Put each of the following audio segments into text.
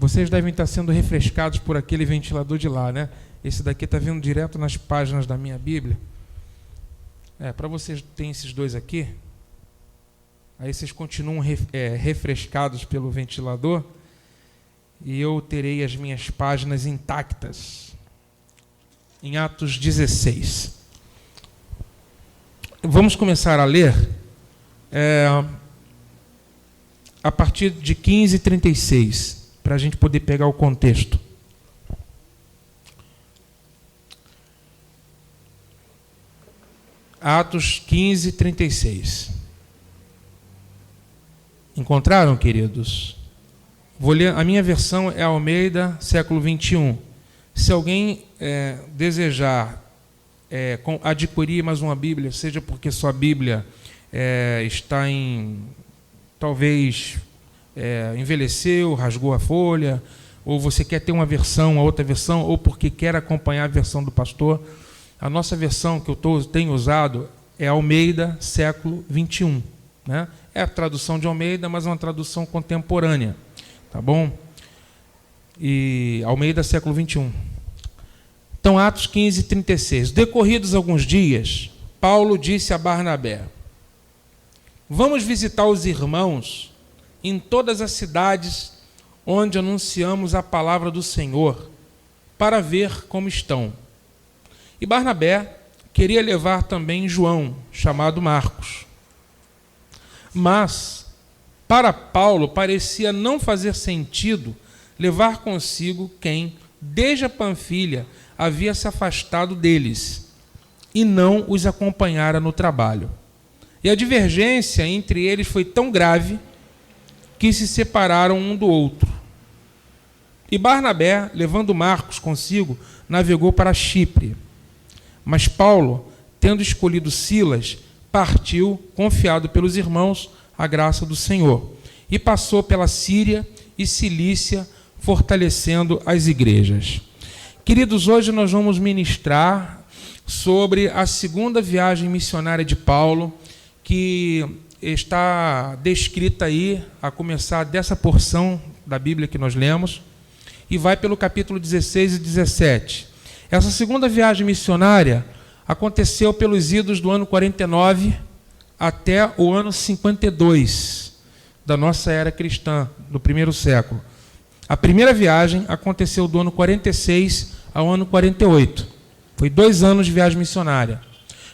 Vocês devem estar sendo refrescados por aquele ventilador de lá, né? Esse daqui está vindo direto nas páginas da minha Bíblia. Para vocês terem esses dois aqui, aí vocês continuam refrescados pelo ventilador e eu terei as minhas páginas intactas. Em Atos 16. Vamos começar a ler a partir de 15:36, para a gente poder pegar o contexto. Atos 15:36. Encontraram, queridos? Vou ler, a minha versão é Almeida, século 21. Se alguém desejar adquirir mais uma Bíblia, seja porque sua Bíblia está talvez envelheceu, rasgou a folha, ou você quer ter uma versão, a outra versão, ou porque quer acompanhar a versão do pastor, a nossa versão que eu tenho usado é Almeida, século 21. Né? É a tradução de Almeida, mas é uma tradução contemporânea. Tá bom? E Almeida, século 21. Então, Atos 15:36. Decorridos alguns dias, Paulo disse a Barnabé: vamos visitar os irmãos em todas as cidades onde anunciamos a palavra do Senhor, para ver como estão. E Barnabé queria levar também João, chamado Marcos. Mas, para Paulo, parecia não fazer sentido levar consigo quem, desde a Panfilha, havia se afastado deles e não os acompanhara no trabalho. E a divergência entre eles foi tão grave que se separaram um do outro. E Barnabé, levando Marcos consigo, navegou para Chipre. Mas Paulo, tendo escolhido Silas, partiu, confiado pelos irmãos, a graça do Senhor, e passou pela Síria e Cilícia, fortalecendo as igrejas. Queridos, hoje nós vamos ministrar sobre a segunda viagem missionária de Paulo, que está descrita aí, a começar dessa porção da Bíblia que nós lemos, e vai pelo capítulo 16 e 17. Essa segunda viagem missionária aconteceu pelos idos do ano 49 até o ano 52 da nossa era cristã, do primeiro século. A primeira viagem aconteceu do ano 46 ao ano 48. Foi 2 anos de viagem missionária.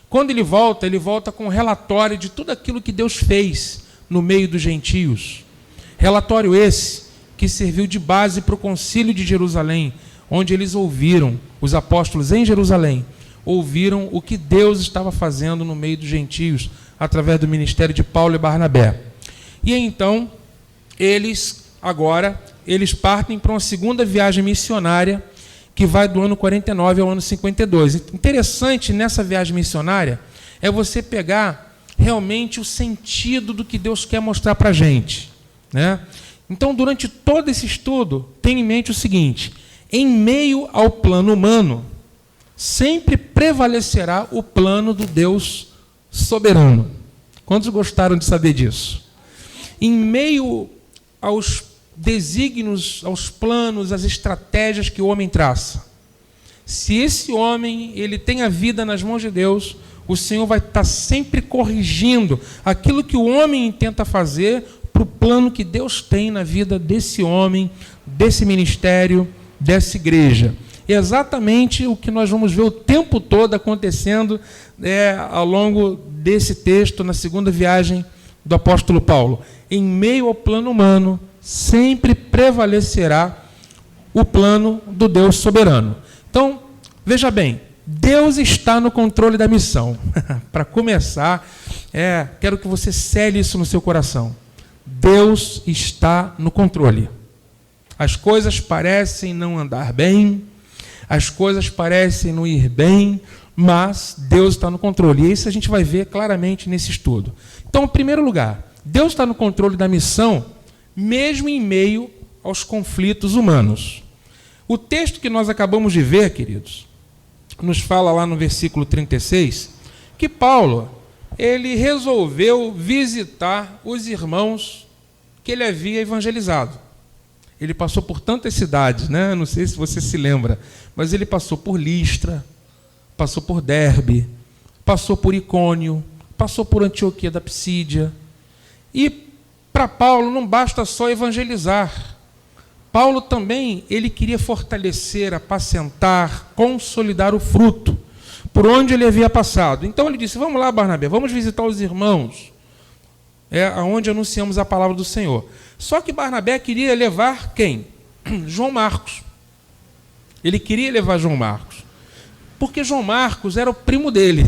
Quando ele volta com um relatório de tudo aquilo que Deus fez no meio dos gentios. Relatório esse que serviu de base para o concílio de Jerusalém, onde eles ouviram, os apóstolos em Jerusalém, ouviram o que Deus estava fazendo no meio dos gentios, através do ministério de Paulo e Barnabé. E então, eles partem para uma segunda viagem missionária, que vai do ano 49 ao ano 52. Interessante nessa viagem missionária é você pegar realmente o sentido do que Deus quer mostrar para a gente. Né? Então, durante todo esse estudo, tenha em mente o seguinte: em meio ao plano humano, sempre prevalecerá o plano do Deus soberano. Quantos gostaram de saber disso? Em meio aos desígnios, aos planos, às estratégias que o homem traça, se esse homem ele tem a vida nas mãos de Deus, o Senhor vai estar sempre corrigindo aquilo que o homem tenta fazer para o plano que Deus tem na vida desse homem, desse ministério, dessa igreja. É exatamente o que nós vamos ver o tempo todo acontecendo ao longo desse texto, na segunda viagem do apóstolo Paulo. Em meio ao plano humano, sempre prevalecerá o plano do Deus soberano. Então, veja bem, Deus está no controle da missão. Para começar, quero que você cele isso no seu coração. Deus está no controle. As coisas parecem não andar bem, as coisas parecem não ir bem, mas Deus está no controle. E isso a gente vai ver claramente nesse estudo. Então, em primeiro lugar, Deus está no controle da missão, mesmo em meio aos conflitos humanos. O texto que nós acabamos de ver, queridos, nos fala lá no versículo 36, que Paulo, ele resolveu visitar os irmãos que ele havia evangelizado. Ele passou por tantas cidades, né? Não sei se você se lembra, mas ele passou por Listra, passou por Derbe, passou por Icônio, passou por Antioquia da Psídia. E para Paulo não basta só evangelizar. Paulo também, ele queria fortalecer, apacentar, consolidar o fruto por onde ele havia passado. Então ele disse: vamos lá, Barnabé, vamos visitar os irmãos, aonde anunciamos a palavra do Senhor. Só que Barnabé queria levar quem? João Marcos. Ele queria levar João Marcos, porque João Marcos era o primo dele.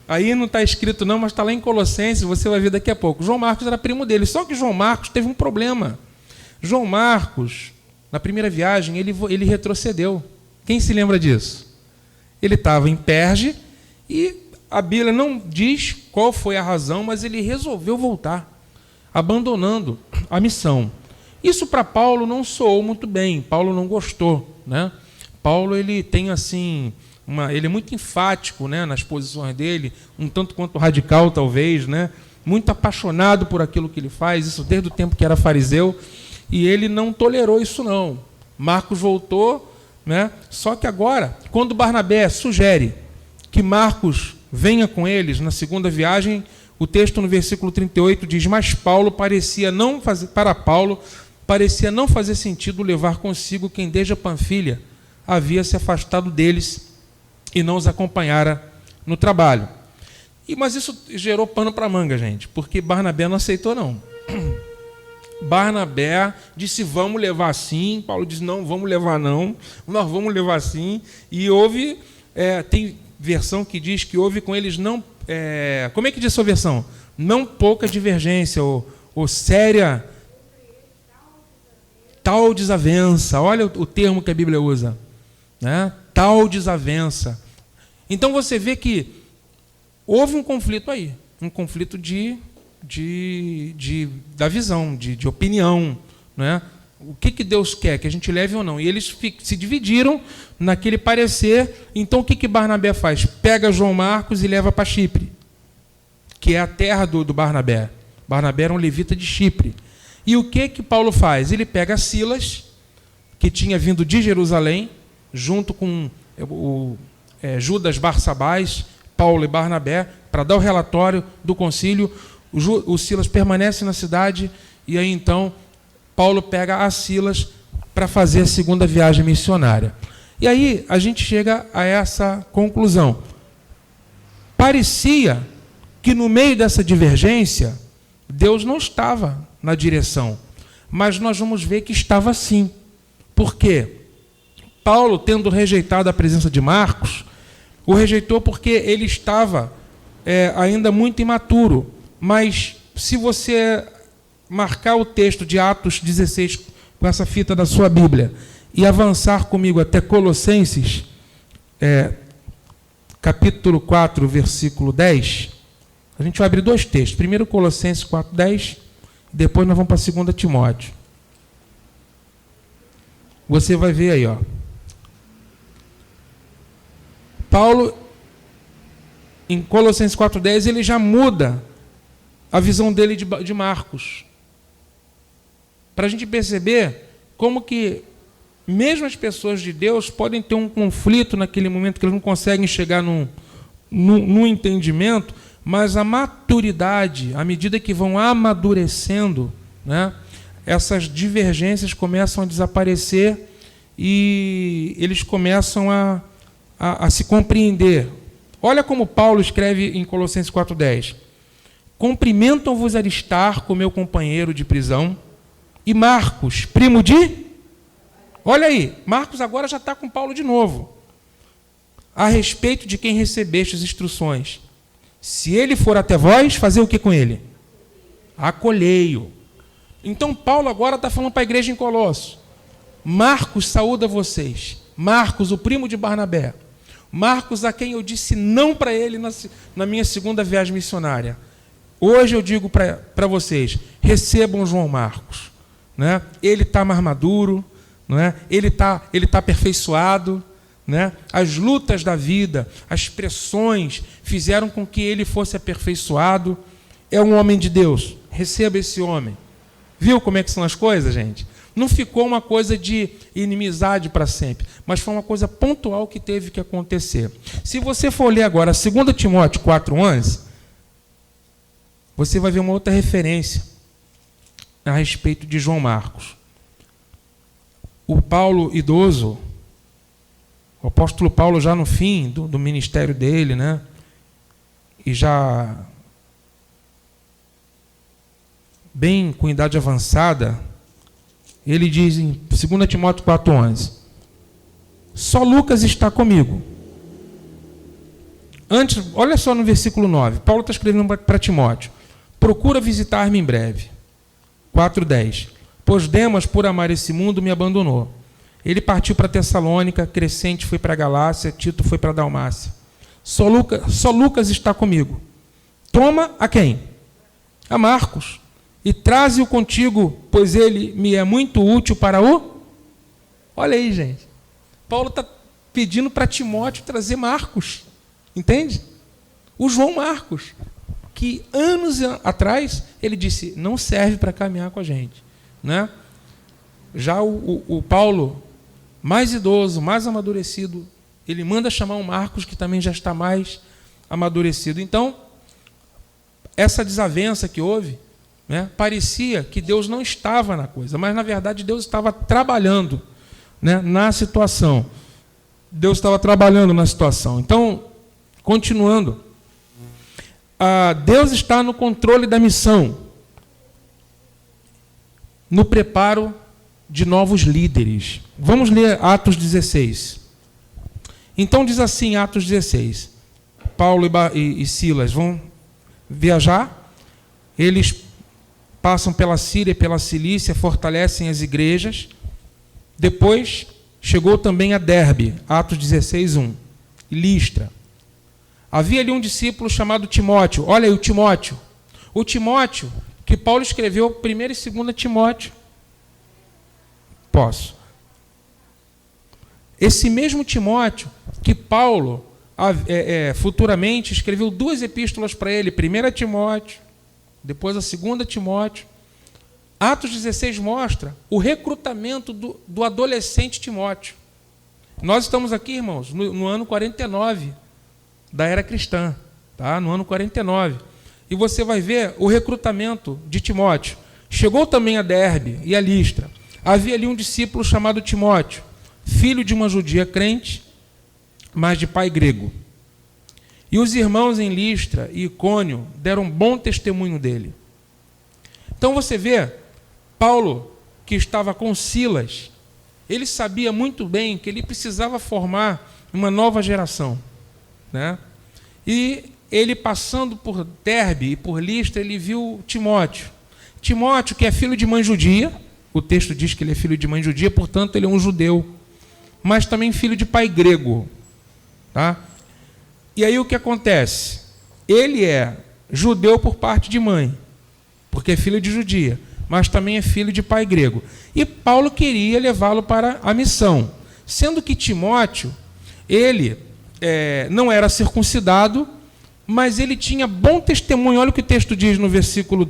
Aí não está escrito não, mas está lá em Colossenses, você vai ver daqui a pouco. João Marcos era primo dele, só que João Marcos teve um problema. João Marcos, na primeira viagem, ele retrocedeu. Quem se lembra disso? Ele estava em Perge e a Bíblia não diz qual foi a razão, mas ele resolveu voltar, abandonando a missão. Isso para Paulo não soou muito bem, Paulo não gostou, né? Paulo, ele tem assim, ele é muito enfático, né, nas posições dele, um tanto quanto radical talvez, né? Muito apaixonado por aquilo que ele faz, isso desde o tempo que era fariseu, e ele não tolerou isso não. Marcos voltou, né? Só que agora, quando Barnabé sugere que Marcos venha com eles na segunda viagem, o texto no versículo 38 diz: mas para Paulo parecia não fazer sentido levar consigo quem desde a Panfilha havia se afastado deles e não os acompanhara no trabalho. Mas isso gerou pano para manga, gente, porque Barnabé não aceitou não. Barnabé disse: vamos levar sim. Paulo disse: não, vamos levar não, nós vamos levar sim. E houve, tem versão que diz que houve com eles não, como é que diz a sua versão? Não pouca divergência, ou séria, tal desavença. Olha o termo que a Bíblia usa, né? Tal desavença. Então você vê que houve um conflito aí, um conflito da visão, de opinião, né? O que Deus quer, que a gente leve ou não. E eles se dividiram naquele parecer. Então o que Barnabé faz? Pega João Marcos e leva para Chipre, que é a terra do Barnabé. Barnabé era um levita de Chipre. E o que Paulo faz? Ele pega Silas, que tinha vindo de Jerusalém, junto com Judas Barsabás, Paulo e Barnabé, para dar o relatório do concílio. O Silas permanece na cidade, e aí então Paulo pega a Silas para fazer a segunda viagem missionária. E aí a gente chega a essa conclusão. Parecia que no meio dessa divergência, Deus não estava na direção, mas nós vamos ver que estava sim. Por quê? Paulo, tendo rejeitado a presença de Marcos, o rejeitou porque ele estava ainda muito imaturo. Mas se você marcar o texto de Atos 16 com essa fita da sua Bíblia e avançar comigo até Colossenses, capítulo 4, versículo 10, a gente vai abrir dois textos. Primeiro Colossenses 4, 10, depois nós vamos para 2 Timóteo. Você vai ver aí, ó. Paulo, em Colossenses 4, 10, ele já muda a visão dele de Marcos, para a gente perceber como que mesmo as pessoas de Deus podem ter um conflito naquele momento que eles não conseguem chegar num entendimento, mas a maturidade, à medida que vão amadurecendo, né, essas divergências começam a desaparecer e eles começam a se compreender. Olha como Paulo escreve em Colossenses 4,10. Cumprimentam-vos Aristarco, meu companheiro de prisão, e Marcos, primo de... Olha aí, Marcos agora já está com Paulo de novo. A respeito de quem recebeste as instruções. Se ele for até vós, fazer o que com ele? Acolhei-o. Então Paulo agora está falando para a igreja em Colosso. Marcos saúda vocês. Marcos, o primo de Barnabé. Marcos, a quem eu disse não para ele na minha segunda viagem missionária. Hoje eu digo para vocês, recebam João Marcos, né? Ele está mais maduro, não é? Ele está aperfeiçoado, né? As lutas da vida, as pressões fizeram com que ele fosse aperfeiçoado. É um homem de Deus, receba esse homem. Viu como é que são as coisas, gente? Não ficou uma coisa de inimizade para sempre, mas foi uma coisa pontual que teve que acontecer. Se você for ler agora 2 Timóteo 4,11, você vai ver uma outra referência a respeito de João Marcos. O Paulo idoso, o apóstolo Paulo já no fim do ministério dele, né? E já bem com idade avançada, ele diz em 2 Timóteo 4,11, só Lucas está comigo. Antes, olha só no versículo 9, Paulo está escrevendo para Timóteo, procura visitar-me em breve. 4,10, pois Demas, por amar esse mundo, me abandonou. Ele partiu para Tessalônica, Crescente foi para a Galácia, Tito foi para a Dalmácia. Só Lucas está comigo. Toma a quem? A Marcos. E traze-o contigo, pois ele me é muito útil para o... Olha aí, gente. Paulo está pedindo para Timóteo trazer Marcos. Entende? O João Marcos, que anos atrás ele disse, não serve para caminhar com a gente. Né? Já o Paulo, mais idoso, mais amadurecido, ele manda chamar o Marcos, que também já está mais amadurecido. Então, essa desavença que houve, né, parecia que Deus não estava na coisa, mas, na verdade, Deus estava trabalhando, né, na situação. Deus estava trabalhando na situação. Então, continuando, Deus está no controle da missão, no preparo de novos líderes. Vamos ler Atos 16. Então diz assim, Atos 16, Paulo e Silas vão viajar, eles passam pela Síria e pela Cilícia, fortalecem as igrejas, depois chegou também a Derbe, Atos 16, 1, e Listra. Havia ali um discípulo chamado Timóteo, olha aí o Timóteo que Paulo escreveu 1 e 2 Timóteo. Posso. Esse mesmo Timóteo que Paulo futuramente escreveu 2 epístolas para ele, 1 Timóteo, depois a 2 Timóteo. Atos 16 mostra o recrutamento do adolescente Timóteo. Nós estamos aqui, irmãos, no ano 49 da era cristã, tá? No ano 49. E você vai ver o recrutamento de Timóteo. Chegou também a Derbe e a Listra. Havia ali um discípulo chamado Timóteo, filho de uma judia crente, mas de pai grego. E os irmãos em Listra e Icônio deram bom testemunho dele. Então você vê, Paulo, que estava com Silas, ele sabia muito bem que ele precisava formar uma nova geração, né? E ele, passando por Derbe e por Listra, ele viu Timóteo. Timóteo, que é filho de mãe judia, o texto diz que ele é filho de mãe judia, portanto ele é um judeu, mas também filho de pai grego. Tá? E aí o que acontece? Ele é judeu por parte de mãe, porque é filho de judia, mas também é filho de pai grego. E Paulo queria levá-lo para a missão, sendo que Timóteo, ele não era circuncidado, mas ele tinha bom testemunho. Olha o que o texto diz no versículo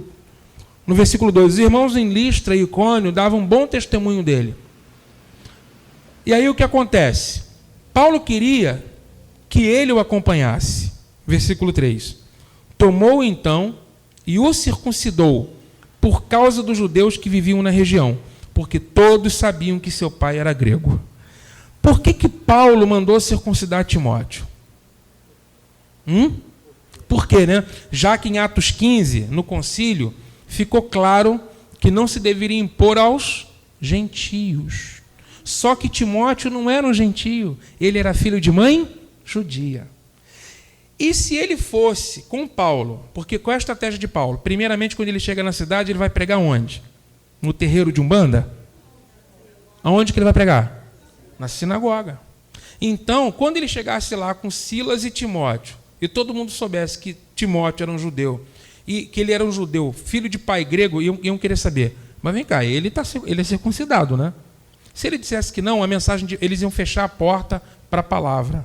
2. Os irmãos em Listra e Icônio davam bom testemunho dele. E aí o que acontece? Paulo queria que ele o acompanhasse. Versículo 3. Tomou então e o circuncidou por causa dos judeus que viviam na região, porque todos sabiam que seu pai era grego. Por que Paulo mandou circuncidar Timóteo? Por quê, né? Já que em Atos 15, no concílio, ficou claro que não se deveria impor aos gentios. Só que Timóteo não era um gentio, ele era filho de mãe judia. E se ele fosse com Paulo, porque qual é a estratégia de Paulo? Primeiramente, quando ele chega na cidade, ele vai pregar onde? No terreiro de Umbanda? Aonde que ele vai pregar? Na sinagoga. Então, quando ele chegasse lá com Silas e Timóteo, e todo mundo soubesse que Timóteo era um judeu, e que ele era um judeu, filho de pai grego, iam querer saber, mas vem cá, ele é circuncidado, né? Se ele dissesse que não, a mensagem eles iam fechar a porta para a palavra.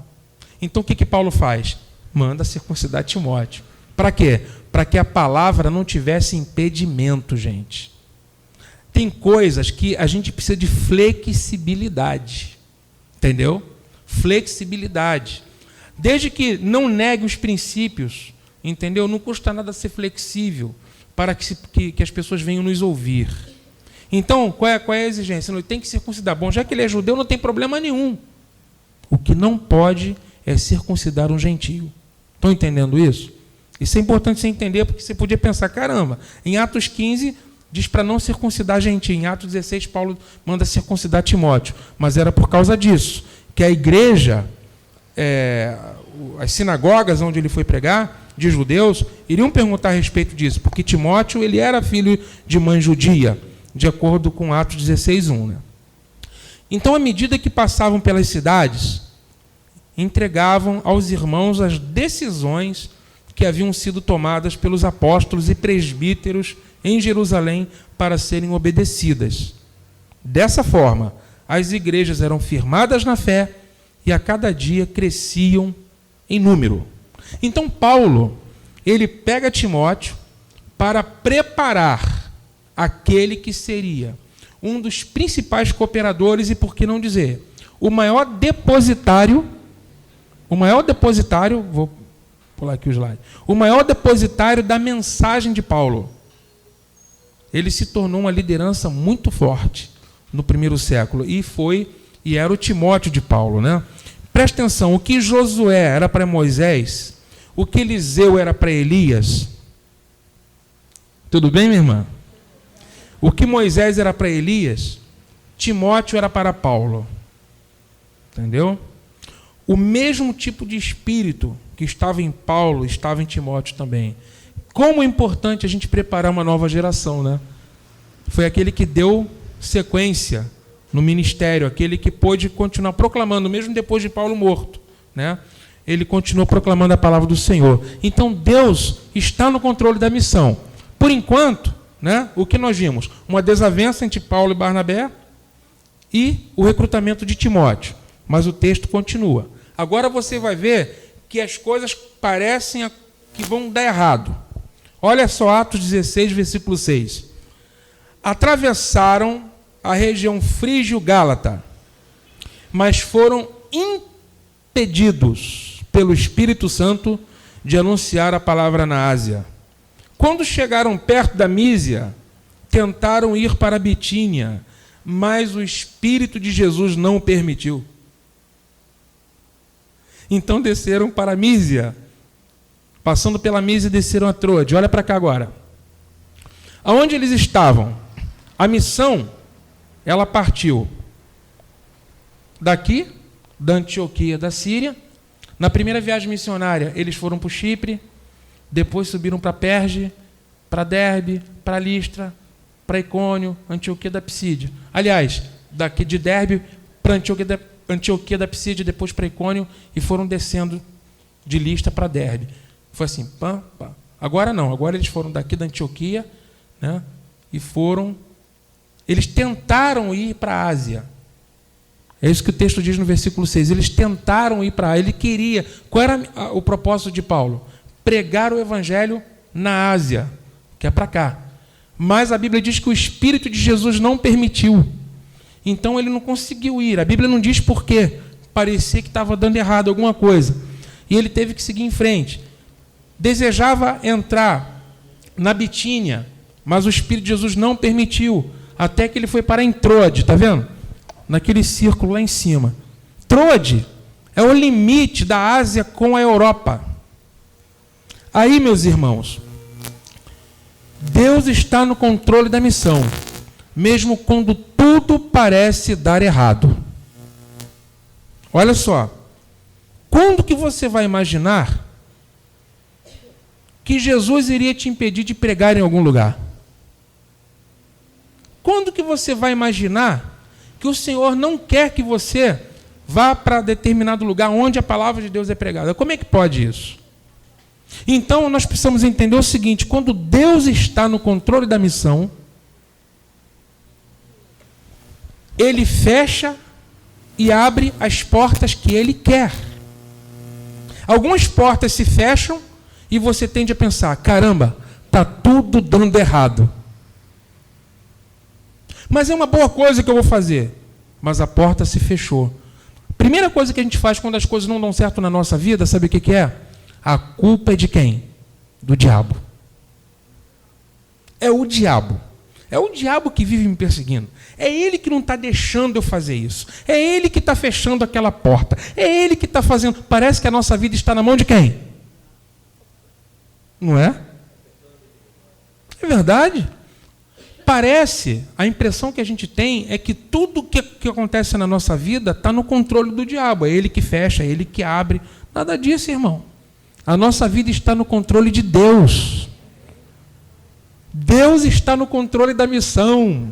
Então o que Paulo faz? Manda circuncidar Timóteo. Para quê? Para que a palavra não tivesse impedimento, gente. tem coisas que a gente precisa de flexibilidade. Entendeu? Flexibilidade. Desde que não negue os princípios, entendeu? Não custa nada ser flexível para que as pessoas venham nos ouvir. Então, qual é a exigência? Ele tem que circuncidar. Bom, já que ele é judeu, não tem problema nenhum. O que não pode é circuncidar um gentio. Estão entendendo isso? Isso é importante você entender, porque você podia pensar, caramba, em Atos 15 diz para não circuncidar gentio. Em Atos 16, Paulo manda circuncidar Timóteo. Mas era por causa disso, que a igreja, as sinagogas onde ele foi pregar, de judeus, iriam perguntar a respeito disso, porque Timóteo ele era filho de mãe judia, de acordo com Atos 16:1. Né? Então, à medida que passavam pelas cidades, entregavam aos irmãos as decisões que haviam sido tomadas pelos apóstolos e presbíteros em Jerusalém para serem obedecidas. Dessa forma, as igrejas eram firmadas na fé e a cada dia cresciam em número. Então, Paulo, ele pega Timóteo para preparar aquele que seria um dos principais cooperadores e, por que não dizer, o maior depositário, vou pular aqui o slide, o maior depositário da mensagem de Paulo. Ele se tornou uma liderança muito forte no primeiro século e era o Timóteo de Paulo, né? Presta atenção, o que Josué era para Moisés, o que Eliseu era para Elias. Tudo bem, minha irmã? O que Moisés era para Elias, Timóteo era para Paulo. Entendeu? O mesmo tipo de espírito que estava em Paulo, estava em Timóteo também. Como é importante a gente preparar uma nova geração, né? Foi aquele que deu sequência no ministério, aquele que pôde continuar proclamando, mesmo depois de Paulo morto, né? Ele continuou proclamando a palavra do Senhor. Então, Deus está no controle da missão. Por enquanto, né, o que nós vimos? Uma desavença entre Paulo e Barnabé e o recrutamento de Timóteo. Mas o texto continua. Agora você vai ver que as coisas parecem que vão dar errado. Olha só Atos 16, versículo 6. Atravessaram a região frígio-gálata, mas foram impedidos pelo Espírito Santo de anunciar a palavra na Ásia. Quando chegaram perto da Mísia, tentaram ir para a Bitínia, mas o Espírito de Jesus não o permitiu. Então desceram para a Mísia. Passando pela Mísia, desceram a Troade. Olha para cá agora. Aonde eles estavam? A missão, ela partiu daqui, da Antioquia da Síria. Na primeira viagem missionária, eles foram para o Chipre, depois subiram para Perge, para Derbe, para Listra, para Icônio, Antioquia da Psídia. Aliás, daqui de Derbe para Antioquia da Psídia, depois para Icônio, e foram descendo de Listra para Derbe. Foi assim, pam, pam. Agora não, agora eles foram daqui da Antioquia, né, e foram... Eles tentaram ir para a Ásia. É isso que o texto diz no versículo 6. Eles tentaram ir para a Ásia. Ele queria... Qual era o propósito de Paulo? Pregar o evangelho na Ásia, que é para cá. Mas a Bíblia diz que o Espírito de Jesus não permitiu. Então ele não conseguiu ir. A Bíblia não diz por quê. Parecia que estava dando errado alguma coisa. E ele teve que seguir em frente. Desejava entrar na Bitínia, mas o Espírito de Jesus não permitiu. Até que ele foi para em Troade, está vendo? Naquele círculo lá em cima. Troade é o limite da Ásia com a Europa. Aí, meus irmãos, Deus está no controle da missão, mesmo quando tudo parece dar errado. Olha só, quando que você vai imaginar que Jesus iria te impedir de pregar em algum lugar? Quando que você vai imaginar que o Senhor não quer que você vá para determinado lugar onde a palavra de Deus é pregada? Como é que pode isso? Então, nós precisamos entender o seguinte: quando Deus está no controle da missão, Ele fecha e abre as portas que Ele quer. Algumas portas se fecham e você tende a pensar, caramba, está tudo dando errado. Mas é uma boa coisa que eu vou fazer. Mas a porta se fechou. Primeira coisa que a gente faz quando as coisas não dão certo na nossa vida, sabe o que é? A culpa é de quem? Do diabo. É o diabo. É o diabo que vive me perseguindo. É ele que não está deixando eu fazer isso. É ele que está fechando aquela porta. É ele que está fazendo. Parece que a nossa vida está na mão de quem? Não é? É verdade. Parece, a impressão que a gente tem é que tudo que acontece na nossa vida está no controle do diabo. É ele que fecha, é ele que abre. Nada disso, irmão. A nossa vida está no controle de Deus. Deus está no controle da missão.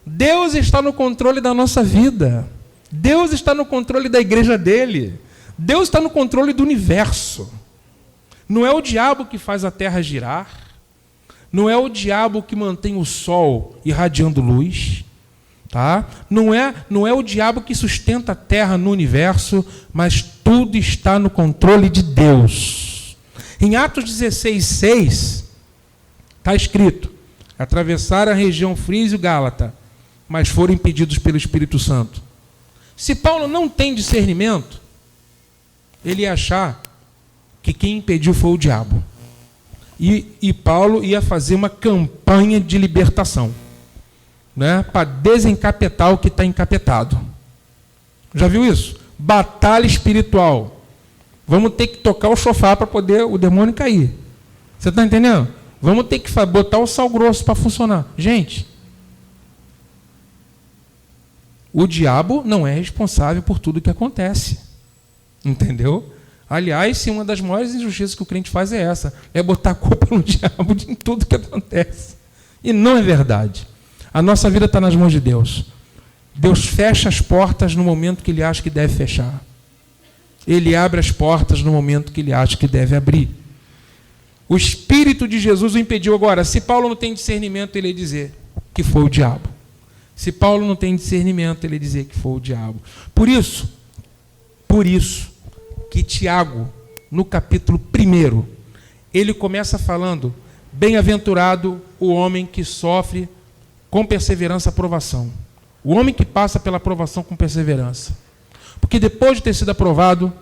Deus está no controle da nossa vida. Deus está no controle da igreja dele. Deus está no controle do universo. Não é o diabo que faz a terra girar. Não é o diabo que mantém o sol irradiando luz. Tá? Não é o diabo que sustenta a terra no universo, mas tudo está no controle de Deus. Em Atos 16:6, está escrito: atravessaram a região frígia e Gálata, mas foram impedidos pelo Espírito Santo. Se Paulo não tem discernimento, ele ia achar que quem impediu foi o diabo. E Paulo ia fazer uma campanha de libertação, né, para desencapetar o que está encapetado. Já viu isso? Batalha espiritual. Vamos ter que tocar o chofar para poder o demônio cair. Você está entendendo? Vamos ter que botar o sal grosso para funcionar. Gente, o diabo não é responsável por tudo que acontece. Entendeu? Aliás, se uma das maiores injustiças que o crente faz é essa, é botar a culpa no diabo em tudo que acontece. E não é verdade. A nossa vida está nas mãos de Deus. Deus fecha as portas no momento que Ele acha que deve fechar. Ele abre as portas no momento que Ele acha que deve abrir. O Espírito de Jesus o impediu. Agora, se Paulo não tem discernimento, ele ia dizer que foi o diabo. Se Paulo não tem discernimento, ele ia dizer que foi o diabo. Por isso que Tiago, no capítulo 1, ele começa falando: bem-aventurado o homem que sofre com perseverança a provação. O homem que passa pela provação com perseverança. Porque depois de ter sido aprovado,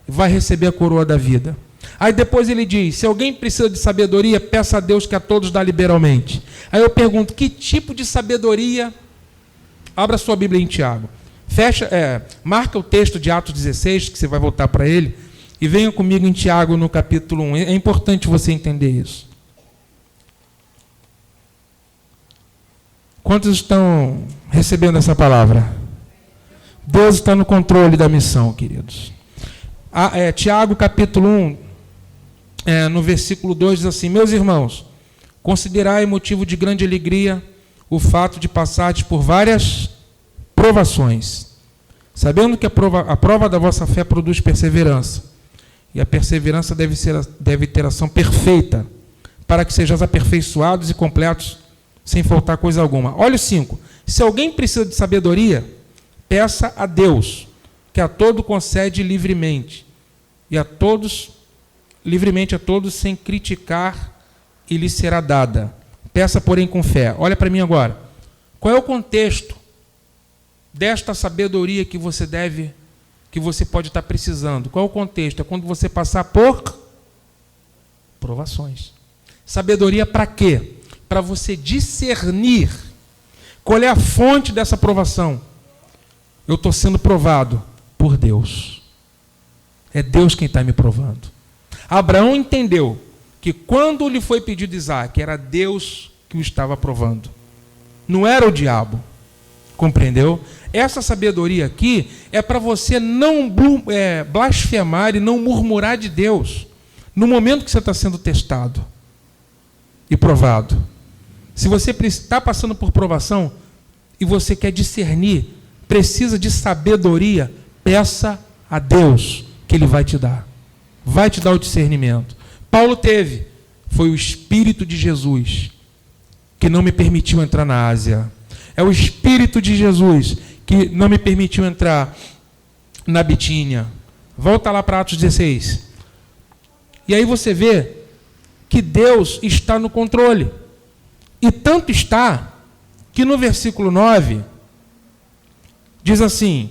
vai receber a coroa da vida. Aí depois ele diz: se alguém precisa de sabedoria, peça a Deus que a todos dá liberalmente. Aí eu pergunto: que tipo de sabedoria? Abra sua Bíblia em Tiago. Marca o texto de Atos 16, que você vai voltar para ele, e venha comigo em Tiago no capítulo 1. É importante você entender isso. Quantos estão recebendo essa palavra? Deus está no controle da missão, queridos. Tiago capítulo 1, no versículo 2 diz assim: meus irmãos, considerai motivo de grande alegria o fato de passardes por várias provações, sabendo que a prova da vossa fé produz perseverança, e a perseverança deve ter ação perfeita, para que sejais aperfeiçoados e completos, sem faltar coisa alguma. Olha o 5. Se alguém precisa de sabedoria, peça a Deus, que a todo concede livremente, e livremente a todos, sem criticar, e lhe será dada. Peça, porém, com fé. Olha para mim agora. Qual é o contexto desta sabedoria que você pode estar precisando? Qual é o contexto? É quando você passar por provações. Sabedoria para quê? Para você discernir qual é a fonte dessa provação. Eu estou sendo provado por Deus. É Deus quem está me provando. Abraão entendeu que quando lhe foi pedido Isaac, era Deus que o estava provando. Não era o diabo. Compreendeu? Essa sabedoria aqui é para você não blasfemar e não murmurar de Deus no momento que você está sendo testado e provado. Se você está passando por provação e você quer discernir, precisa de sabedoria, peça a Deus que Ele vai te dar. Vai te dar o discernimento. Paulo teve. Foi o Espírito de Jesus que não me permitiu entrar na Ásia. É o Espírito de Jesus que não me permitiu entrar na Bitínia. Volta lá para Atos 16. E aí você vê que Deus está no controle. E tanto está que no versículo 9, diz assim,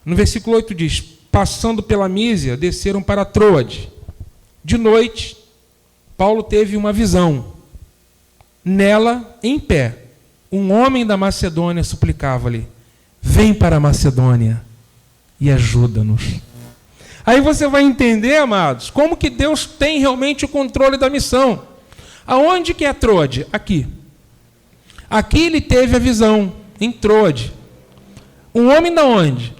no versículo 8 diz, passando pela Mísia, desceram para Troade. De noite, Paulo teve uma visão. Nela, em pé, um homem da Macedônia suplicava-lhe, vem para a Macedônia e ajuda-nos. Aí você vai entender, amados, como que Deus tem realmente o controle da missão. Aonde que é Troade? Aqui. Aqui ele teve a visão, em Troade. Um homem da onde?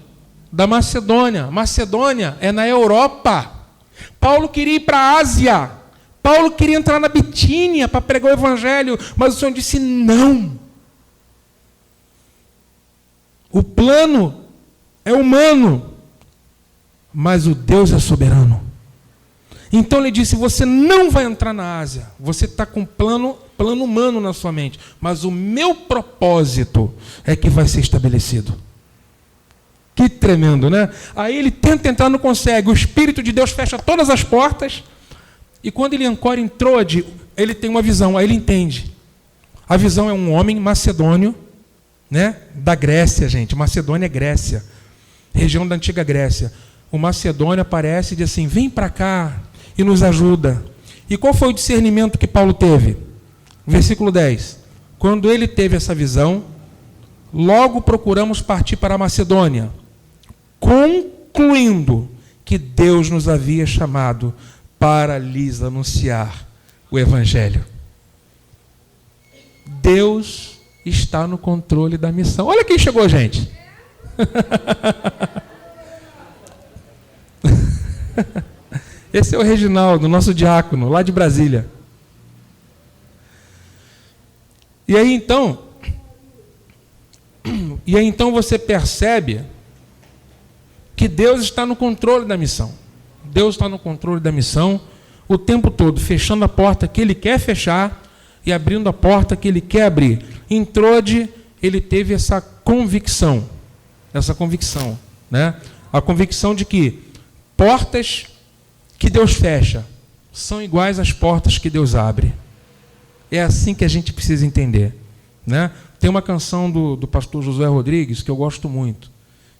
Da Macedônia. Macedônia é na Europa. Paulo queria ir para a Ásia. Paulo queria entrar na Bitínia para pregar o Evangelho, mas o Senhor disse não. O plano é humano, mas o Deus é soberano. Então ele disse, você não vai entrar na Ásia, você está com plano humano na sua mente, mas o meu propósito é que vai ser estabelecido. Que tremendo, né? Aí ele tenta entrar, não consegue, o Espírito de Deus fecha todas as portas, e quando ele ancora em Troade, ele tem uma visão, aí ele entende. A visão é um homem macedônio, né? Da Grécia, gente, Macedônia é Grécia, região da antiga Grécia. O macedônio aparece e diz assim, vem para cá e nos ajuda. E qual foi o discernimento que Paulo teve? Versículo 10. Quando ele teve essa visão, logo procuramos partir para a Macedônia, concluindo que Deus nos havia chamado para lhes anunciar o Evangelho. Deus está no controle da missão. Olha quem chegou, gente. Esse é o Reginaldo, nosso diácono, lá de Brasília. E aí então você percebe que Deus está no controle da missão. Deus está no controle da missão o tempo todo, fechando a porta que Ele quer fechar e abrindo a porta que Ele quer abrir. Em Troade, ele teve essa convicção, né? A convicção de que portas que Deus fecha são iguais às portas que Deus abre. É assim que a gente precisa entender, né? Tem uma canção do pastor Josué Rodrigues que eu gosto muito,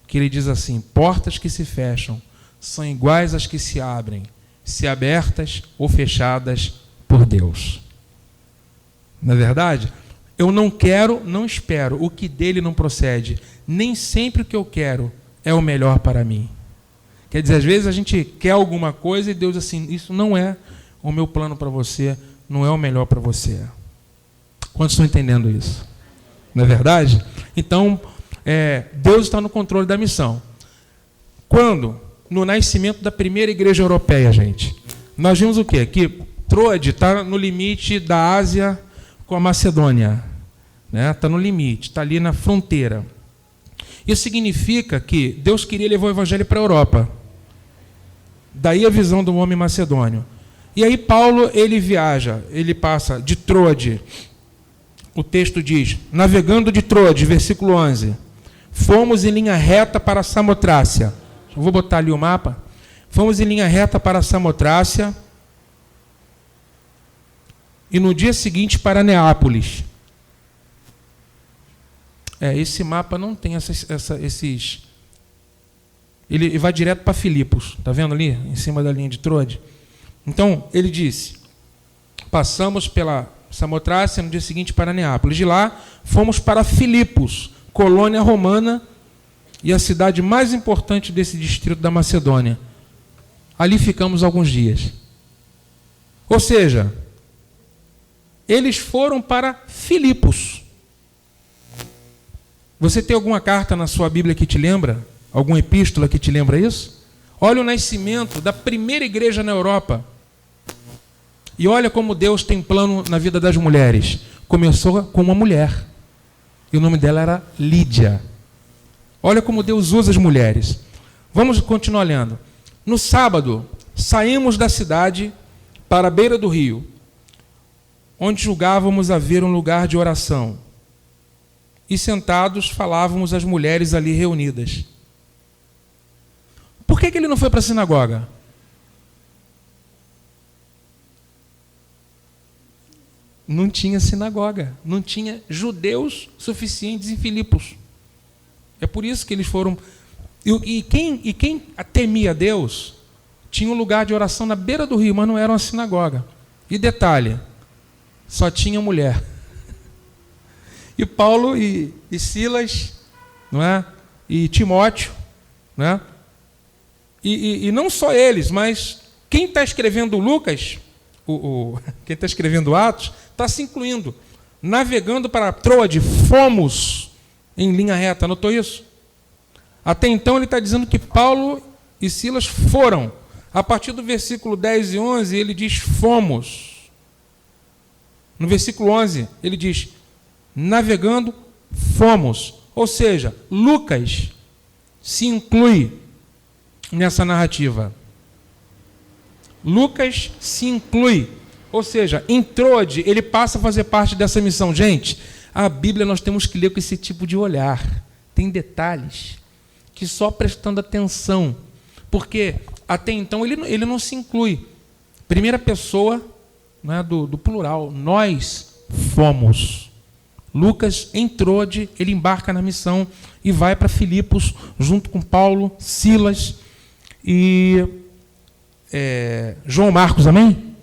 que ele diz assim, portas que se fecham são iguais às que se abrem, se abertas ou fechadas por Deus. Não é verdade? Eu não quero, não espero, o que dele não procede. Nem sempre o que eu quero é o melhor para mim. Quer dizer, às vezes a gente quer alguma coisa e Deus assim, isso não é o meu plano para você, não é o melhor para você. Quantos estão entendendo isso? Não é verdade? Então, Deus está no controle da missão. Quando? No nascimento da primeira igreja europeia, gente. Nós vimos o quê? Que Troade está no limite da Ásia com a Macedônia. Né? Está no limite, está ali na fronteira. Isso significa que Deus queria levar o evangelho para a Europa. Daí a visão do homem macedônio. E aí Paulo, ele viaja, ele passa de Troade. O texto diz, navegando de Troade, versículo 11, fomos em linha reta para Samotrácia. Eu vou botar ali o mapa. Fomos em linha reta para Samotrácia e no dia seguinte para Neápolis. Esse mapa não tem esses... Ele vai direto para Filipos. Está vendo ali? Em cima da linha de Troade. Então, ele disse, passamos pela Samotrácia, no dia seguinte para Neápolis. De lá, fomos para Filipos, colônia romana e a cidade mais importante desse distrito da Macedônia. Ali ficamos alguns dias. Ou seja, eles foram para Filipos. Você tem alguma carta na sua Bíblia que te lembra? Alguma epístola que te lembra isso? Olha o nascimento da primeira igreja na Europa. E olha como Deus tem plano na vida das mulheres. Começou com uma mulher. E o nome dela era Lídia. Olha como Deus usa as mulheres. Vamos continuar lendo. No sábado, saímos da cidade para a beira do rio, onde julgávamos haver um lugar de oração. E sentados, falávamos às mulheres ali reunidas. Por que ele não foi para a sinagoga? não tinha sinagoga, não tinha judeus suficientes em Filipos. É por isso que eles foram... E quem temia Deus tinha um lugar de oração na beira do rio, mas não era uma sinagoga. E detalhe, só tinha mulher. E Paulo e Silas, não é? E Timóteo, né? E não só eles, mas quem está escrevendo Lucas, quem está escrevendo Atos, está se incluindo. Navegando para Troade, fomos em linha reta, notou isso? Até então ele está dizendo que Paulo e Silas foram. A partir do versículo 10 e 11 ele diz fomos. No versículo 11 ele diz navegando, fomos. Ou seja, Lucas se inclui nessa narrativa. Lucas se inclui. Ou seja, em Troade, ele passa a fazer parte dessa missão. Gente, a Bíblia nós temos que ler com esse tipo de olhar. Tem detalhes que só prestando atenção. Porque até então ele não se inclui. Primeira pessoa, né, do plural. Nós fomos. Lucas, em Troade, ele embarca na missão e vai para Filipos, junto com Paulo, Silas e João Marcos, amém?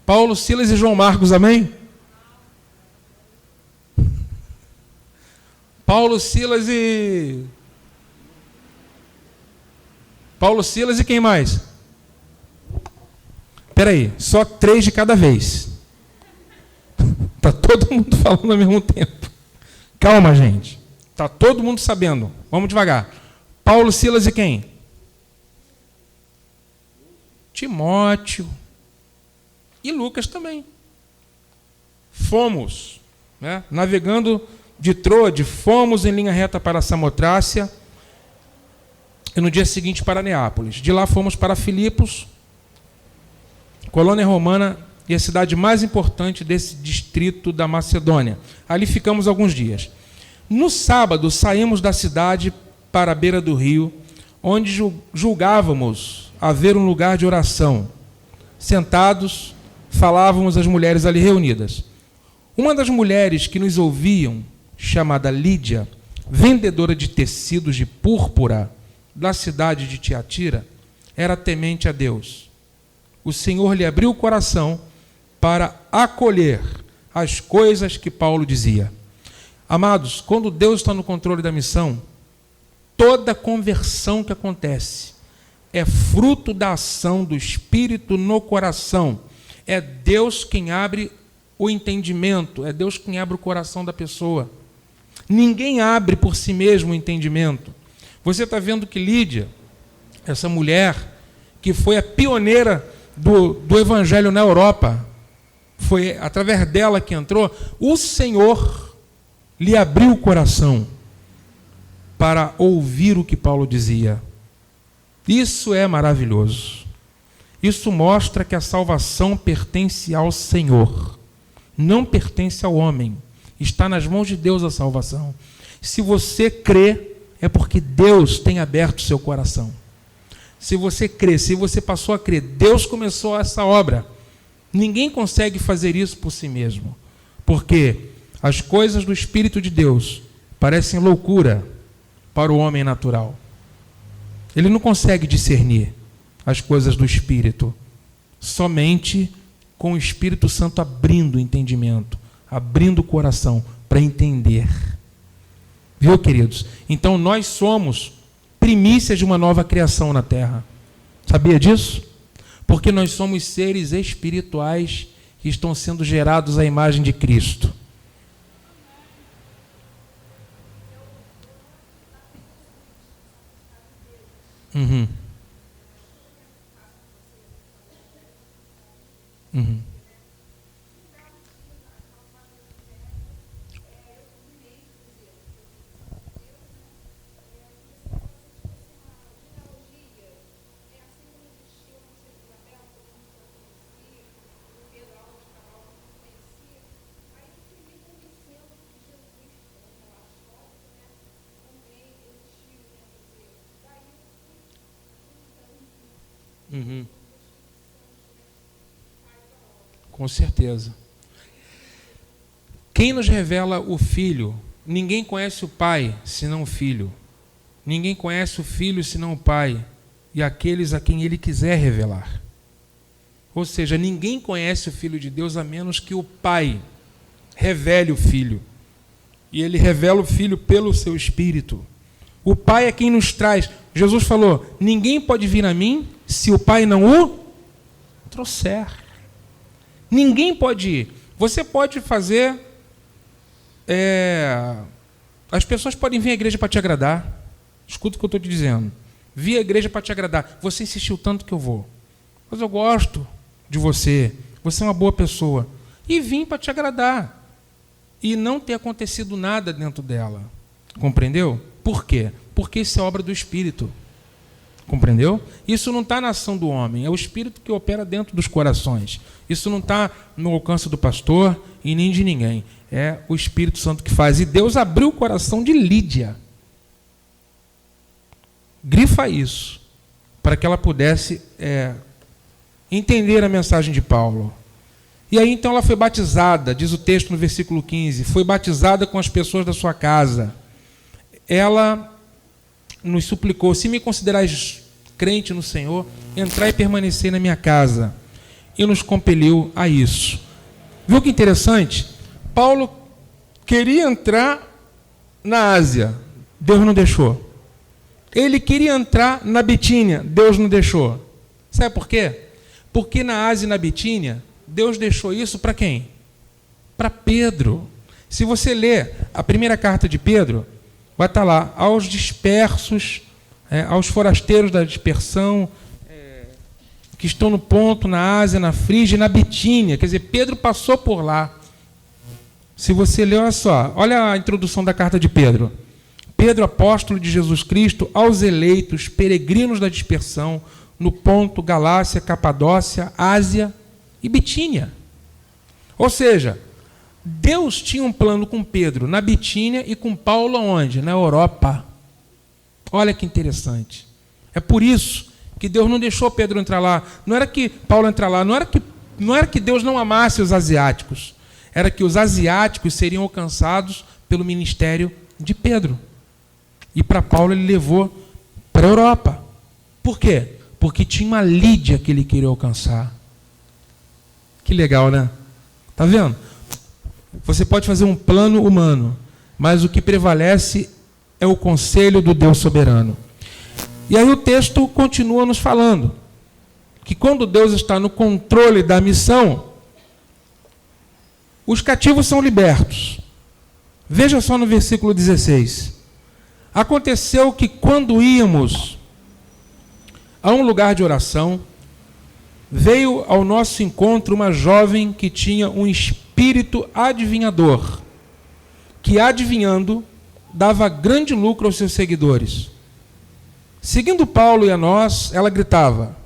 Paulo, Silas e João Marcos, amém? Paulo, Silas e quem mais? Espera aí, só 3 de cada vez. Está todo mundo falando ao mesmo tempo. Calma, gente. Está todo mundo sabendo. Vamos devagar. Paulo, Silas e quem? Timóteo. E Lucas também. Fomos, né? Navegando de Troade, fomos em linha reta para Samotrácia e no dia seguinte para Neápolis. De lá fomos para Filipos, colônia romana e a cidade mais importante desse distrito da Macedônia. Ali ficamos alguns dias. No sábado, saímos da cidade para a beira do rio, onde julgávamos haver um lugar de oração. Sentados, falávamos às mulheres ali reunidas. Uma das mulheres que nos ouviam, chamada Lídia, vendedora de tecidos de púrpura da cidade de Tiatira, era temente a Deus. O Senhor lhe abriu o coração para acolher as coisas que Paulo dizia. Amados, quando Deus está no controle da missão, toda conversão que acontece é fruto da ação do Espírito no coração. É Deus quem abre o entendimento, é Deus quem abre o coração da pessoa. Ninguém abre por si mesmo o entendimento. Você está vendo que Lídia, essa mulher que foi a pioneira do evangelho na Europa, foi através dela que entrou, o Senhor lhe abriu o coração para ouvir o que Paulo dizia. Isso é maravilhoso. Isso mostra que a salvação pertence ao Senhor, não pertence ao homem. Está nas mãos de Deus a salvação. Se você crê, é porque Deus tem aberto o seu coração. Se você crê, se você passou a crer, Deus começou essa obra. Ninguém consegue fazer isso por si mesmo, porque as coisas do Espírito de Deus parecem loucura para o homem natural. Ele não consegue discernir as coisas do Espírito, somente com o Espírito Santo abrindo o entendimento, abrindo o coração para entender. Viu, queridos? Então nós somos primícias de uma nova criação na terra. Sabia disso? Porque nós somos seres espirituais que estão sendo gerados à imagem de Cristo. Uhum. Uhum. Uhum. Com certeza. Quem nos revela o Filho? Ninguém conhece o Pai, senão o Filho. Ninguém conhece o Filho, senão o Pai, e aqueles a quem Ele quiser revelar. Ou seja, ninguém conhece o Filho de Deus a menos que o Pai revele o Filho. E Ele revela o Filho pelo seu Espírito. O Pai é quem nos traz. Jesus falou, ninguém pode vir a mim se o Pai não o trouxer. Ninguém pode ir. Você pode fazer... As pessoas podem vir à igreja para te agradar. Escuta o que eu estou te dizendo. Vi a igreja para te agradar. Você insistiu tanto que eu vou. Mas eu gosto de você. Você é uma boa pessoa. E vim para te agradar. E não ter acontecido nada dentro dela. Compreendeu? Por quê? Porque isso é obra do Espírito. Compreendeu? Isso não está na ação do homem. É o Espírito que opera dentro dos corações. Isso não está no alcance do pastor e nem de ninguém. É o Espírito Santo que faz. E Deus abriu o coração de Lídia. Grifa isso. Para que ela pudesse entender a mensagem de Paulo. E aí então ela foi batizada, diz o texto no versículo 15. Foi batizada com as pessoas da sua casa. Ela nos suplicou, se me considerais crente no Senhor, entrai e permanecei na minha casa. E nos compeliu a isso. Viu que interessante? Paulo queria entrar na Ásia, Deus não deixou. Ele queria entrar na Bitínia, Deus não deixou. Sabe por quê? Porque na Ásia e na Bitínia, Deus deixou isso para quem? Para Pedro. Se você ler a primeira carta de Pedro, vai estar lá, aos dispersos, aos forasteiros da dispersão, que estão no Ponto, na Ásia, na Frígia e na Bitínia. Quer dizer, Pedro passou por lá. Se você ler, olha só, olha a introdução da carta de Pedro. Pedro, apóstolo de Jesus Cristo, aos eleitos, peregrinos da dispersão, no Ponto, Galácia, Capadócia, Ásia e Bitínia. Ou seja, Deus tinha um plano com Pedro na Bitínia e com Paulo aonde? Na Europa. Olha que interessante. É por isso que Deus não deixou Pedro entrar lá. Não era que Paulo entrar lá, não era que Deus não amasse os asiáticos. Era que os asiáticos seriam alcançados pelo ministério de Pedro. E para Paulo ele levou para a Europa. Por quê? Porque tinha uma Lídia que ele queria alcançar. Que legal, né? Tá vendo? Você pode fazer um plano humano, mas o que prevalece é o conselho do Deus soberano. E aí o texto continua nos falando que quando Deus está no controle da missão, os cativos são libertos. Veja só no versículo 16. Aconteceu que quando íamos a um lugar de oração, veio ao nosso encontro uma jovem que tinha um espírito adivinhador, que adivinhando dava grande lucro aos seus seguidores. Seguindo Paulo e a nós, ela gritava: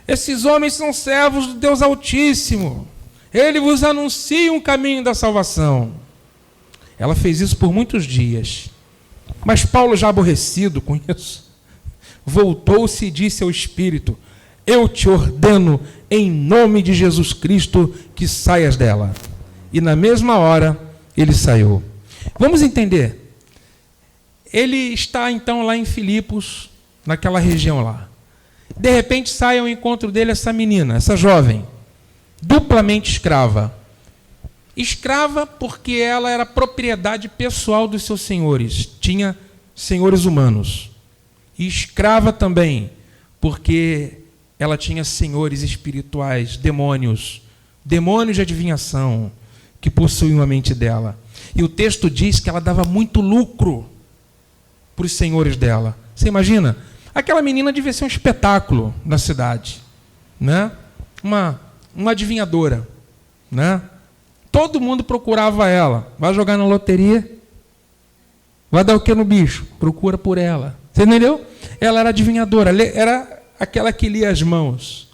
esses homens são servos do Deus Altíssimo, ele vos anuncia um caminho da salvação. Ela fez isso por muitos dias, mas Paulo, já aborrecido com isso, voltou-se e disse ao espírito: eu te ordeno, em nome de Jesus Cristo, que saias dela. E na mesma hora, ele saiu. Vamos entender. Ele está então lá em Filipos, naquela região lá. De repente sai ao encontro dele essa menina, essa jovem, duplamente escrava. Escrava porque ela era propriedade pessoal dos seus senhores. Tinha senhores humanos. E escrava também porque ela tinha senhores espirituais, demônios de adivinhação, que possuíam a mente dela. E o texto diz que ela dava muito lucro para os senhores dela. Você imagina? Aquela menina devia ser um espetáculo na cidade, né? Uma adivinhadora, né? Todo mundo procurava ela. Vai jogar na loteria? Vai dar o que no bicho? Procura por ela. Você entendeu? Ela era adivinhadora, era aquela que lia as mãos.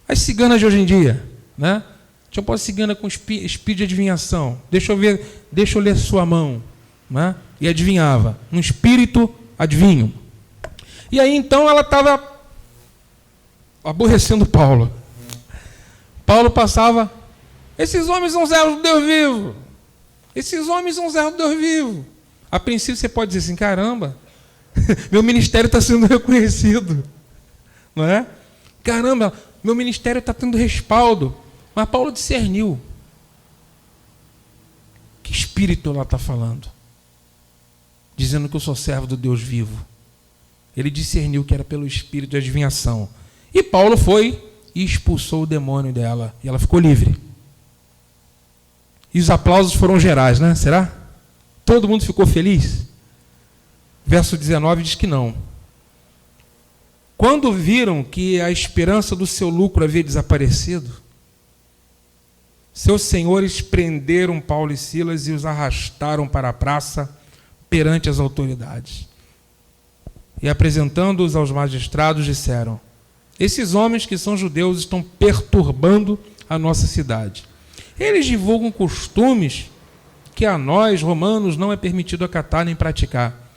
As ciganas de hoje em dia, né? Deixa eu pôr cigana com espírito de adivinhação. Deixa eu ler sua mão, né? E adivinhava. Um espírito adivinho. E aí então ela estava aborrecendo Paulo. Paulo passava, esses homens são servos do Deus vivo. Esses homens são servos do Deus vivo. A princípio você pode dizer assim, caramba, meu ministério está sendo reconhecido. Não é? Caramba, meu ministério está tendo respaldo. Mas Paulo discerniu. Que espírito ela está falando? Dizendo que eu sou servo do Deus vivo. Ele discerniu que era pelo espírito de adivinhação. E Paulo foi e expulsou o demônio dela. E ela ficou livre. E os aplausos foram gerais, né? Será? Todo mundo ficou feliz? Verso 19 diz que não. Quando viram que a esperança do seu lucro havia desaparecido, seus senhores prenderam Paulo e Silas e os arrastaram para a praça perante as autoridades. E apresentando-os aos magistrados, disseram: esses homens que são judeus estão perturbando a nossa cidade. Eles divulgam costumes que a nós, romanos, não é permitido acatar nem praticar.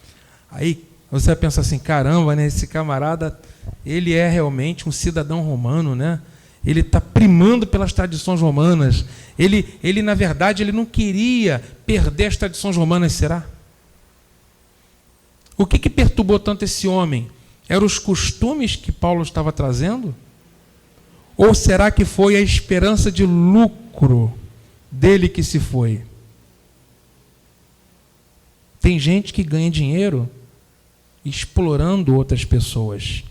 Aí você vai pensar assim, caramba, né, esse camarada, ele é realmente um cidadão romano, né? Ele está primando pelas tradições romanas. Ele, na verdade, ele não queria perder as tradições romanas, será? O que perturbou tanto esse homem? Eram os costumes que Paulo estava trazendo? Ou será que foi a esperança de lucro dele que se foi? Tem gente que ganha dinheiro explorando outras pessoas,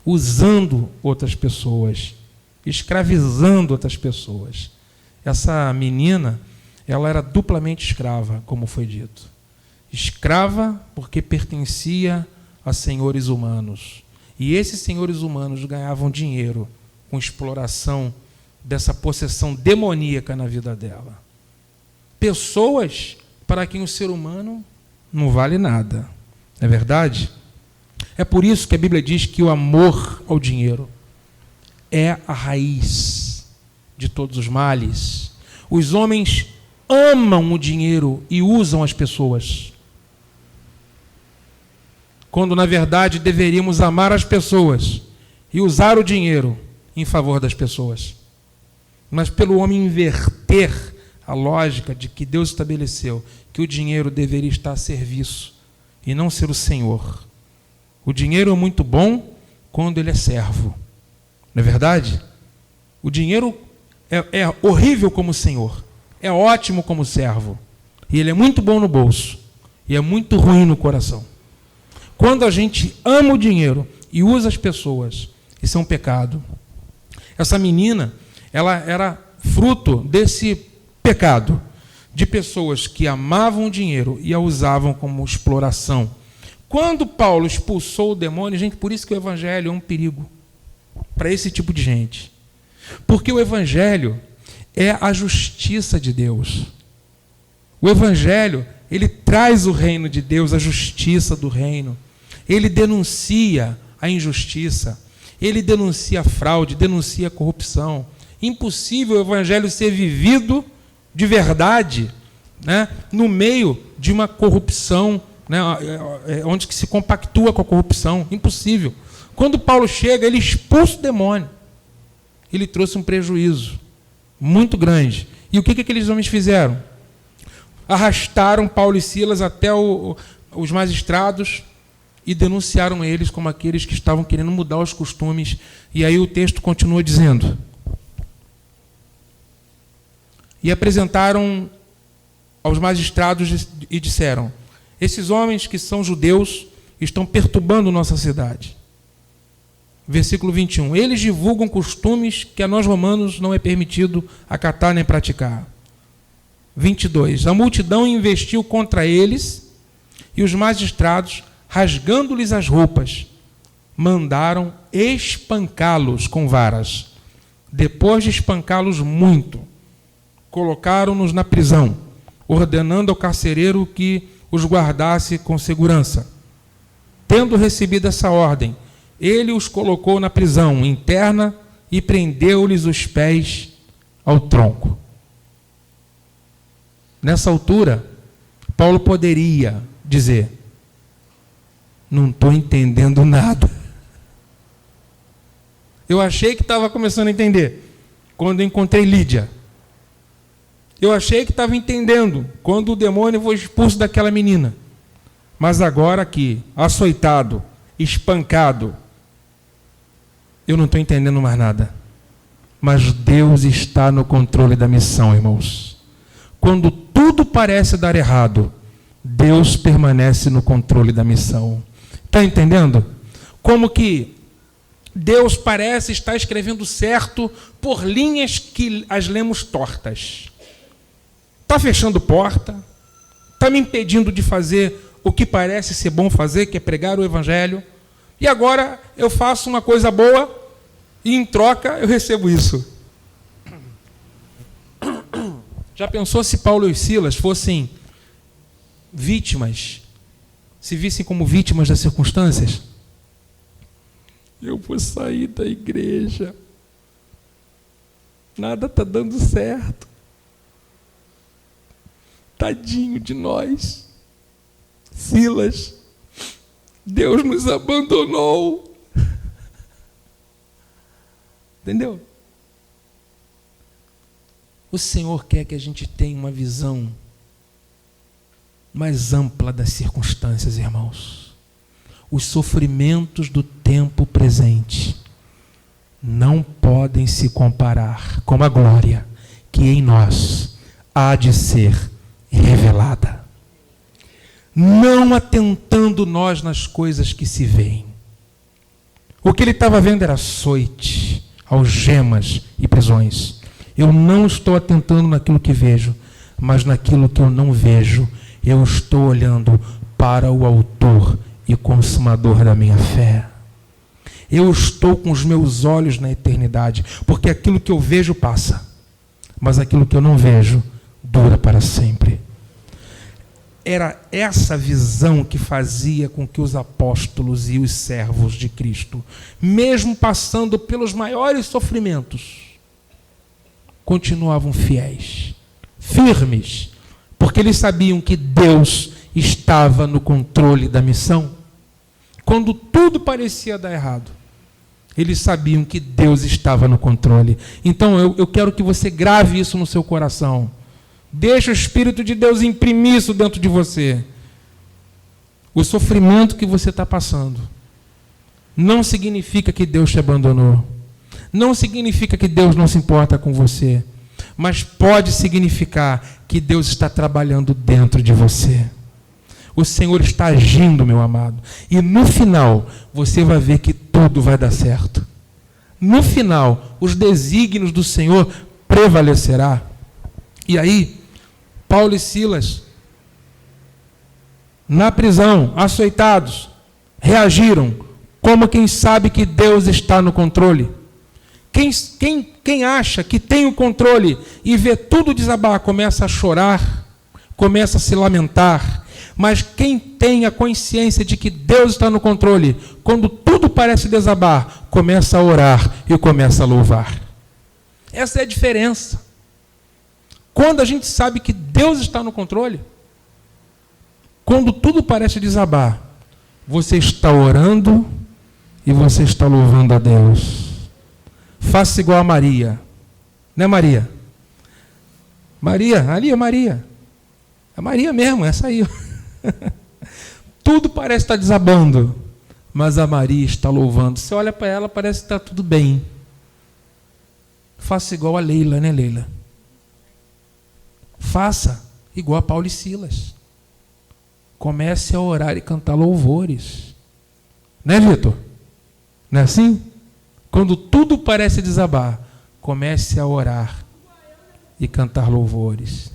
usando outras pessoas, escravizando outras pessoas. Essa menina, ela era duplamente escrava, como foi dito. Escrava porque pertencia a senhores humanos. E esses senhores humanos ganhavam dinheiro com exploração dessa possessão demoníaca na vida dela. Pessoas para quem o ser humano não vale nada. Não é verdade? É por isso que a Bíblia diz que o amor ao dinheiro é a raiz de todos os males. Os homens amam o dinheiro e usam as pessoas, quando na verdade deveríamos amar as pessoas e usar o dinheiro em favor das pessoas. Mas pelo homem inverter a lógica de que Deus estabeleceu que o dinheiro deveria estar a serviço e não ser o senhor. O dinheiro é muito bom quando ele é servo. Não é verdade? O dinheiro é horrível como senhor. É ótimo como servo. E ele é muito bom no bolso. E é muito ruim no coração. Quando a gente ama o dinheiro e usa as pessoas, isso é um pecado. Essa menina, ela era fruto desse pecado, de pessoas que amavam o dinheiro e a usavam como exploração. Quando Paulo expulsou o demônio, gente, por isso que o evangelho é um perigo para esse tipo de gente. Porque o evangelho é a justiça de Deus. O evangelho, ele traz o reino de Deus, a justiça do reino. Ele denuncia a injustiça, ele denuncia a fraude, denuncia a corrupção. Impossível o evangelho ser vivido de verdade, né, no meio de uma corrupção, né, onde que se compactua com a corrupção. Impossível. Quando Paulo chega, ele expulsa o demônio. Ele trouxe um prejuízo muito grande. E o que aqueles homens fizeram? Arrastaram Paulo e Silas até os magistrados e denunciaram eles como aqueles que estavam querendo mudar os costumes. E aí o texto continua dizendo: e apresentaram aos magistrados e disseram: esses homens que são judeus estão perturbando nossa cidade. Versículo 21. Eles divulgam costumes que a nós romanos não é permitido acatar nem praticar. 22. A multidão investiu contra eles e os magistrados, rasgando-lhes as roupas, mandaram espancá-los com varas. Depois de espancá-los muito, colocaram-nos na prisão, ordenando ao carcereiro que os guardasse com segurança. Tendo recebido essa ordem, ele os colocou na prisão interna e prendeu-lhes os pés ao tronco. Nessa altura, Paulo poderia dizer: não estou entendendo nada. Eu achei que estava começando a entender. quando eu encontrei Lídia. Eu achei que estava entendendo quando o demônio foi expulso daquela menina. Mas agora aqui, açoitado, espancado, eu não estou entendendo mais nada. Mas Deus está no controle da missão, irmãos. Quando tudo parece dar errado, Deus permanece no controle da missão. Está entendendo? Como que Deus parece estar escrevendo certo por linhas que as lemos tortas. Está fechando porta, está me impedindo de fazer o que parece ser bom fazer, que é pregar o Evangelho. E agora eu faço uma coisa boa e em troca eu recebo isso. Já pensou se Paulo e Silas fossem vítimas, se vissem como vítimas das circunstâncias? Eu vou sair da igreja, nada está dando certo, tadinho de nós, Silas, Deus nos abandonou. Entendeu? O Senhor quer que a gente tenha uma visão mais ampla das circunstâncias, irmãos. Os sofrimentos do tempo presente não podem se comparar com a glória que em nós há de ser revelada. Não atentando nós nas coisas que se veem. O que ele estava vendo era açoite, algemas e prisões. Eu não estou atentando naquilo que vejo, mas naquilo que eu não vejo, eu estou olhando para o autor e consumador da minha fé. Eu estou com os meus olhos na eternidade, porque aquilo que eu vejo passa, mas aquilo que eu não vejo dura para sempre. Era essa visão que fazia com que os apóstolos e os servos de Cristo, mesmo passando pelos maiores sofrimentos, continuavam fiéis, firmes, porque eles sabiam que Deus estava no controle da missão. Quando tudo parecia dar errado, eles sabiam que Deus estava no controle. Então eu quero que você grave isso no seu coração. Deixa o Espírito de Deus imprimir isso dentro de você. O sofrimento que você está passando não significa que Deus te abandonou. Não significa que Deus não se importa com você. Mas pode significar que Deus está trabalhando dentro de você. O Senhor está agindo, meu amado. E no final, você vai ver que tudo vai dar certo. No final, os desígnios do Senhor prevalecerá. E aí, Paulo e Silas, na prisão, açoitados, reagiram como quem sabe que Deus está no controle. Quem acha que tem o controle e vê tudo desabar, começa a chorar, começa a se lamentar. Mas quem tem a consciência de que Deus está no controle, quando tudo parece desabar, começa a orar e começa a louvar. Essa é a diferença. Quando a gente sabe que Deus está no controle, quando tudo parece desabar, você está orando e você está louvando a Deus. Faça igual a Maria. Não é Maria? Maria, ali é Maria. É Maria mesmo, essa aí. Tudo parece estar desabando, mas a Maria está louvando. Você olha para ela, parece que está tudo bem. Faça igual a Leila, né, Leila? Faça igual a Paulo e Silas. Comece a orar e cantar louvores. Né, Vitor? Não é assim? Quando tudo parece desabar, comece a orar e cantar louvores.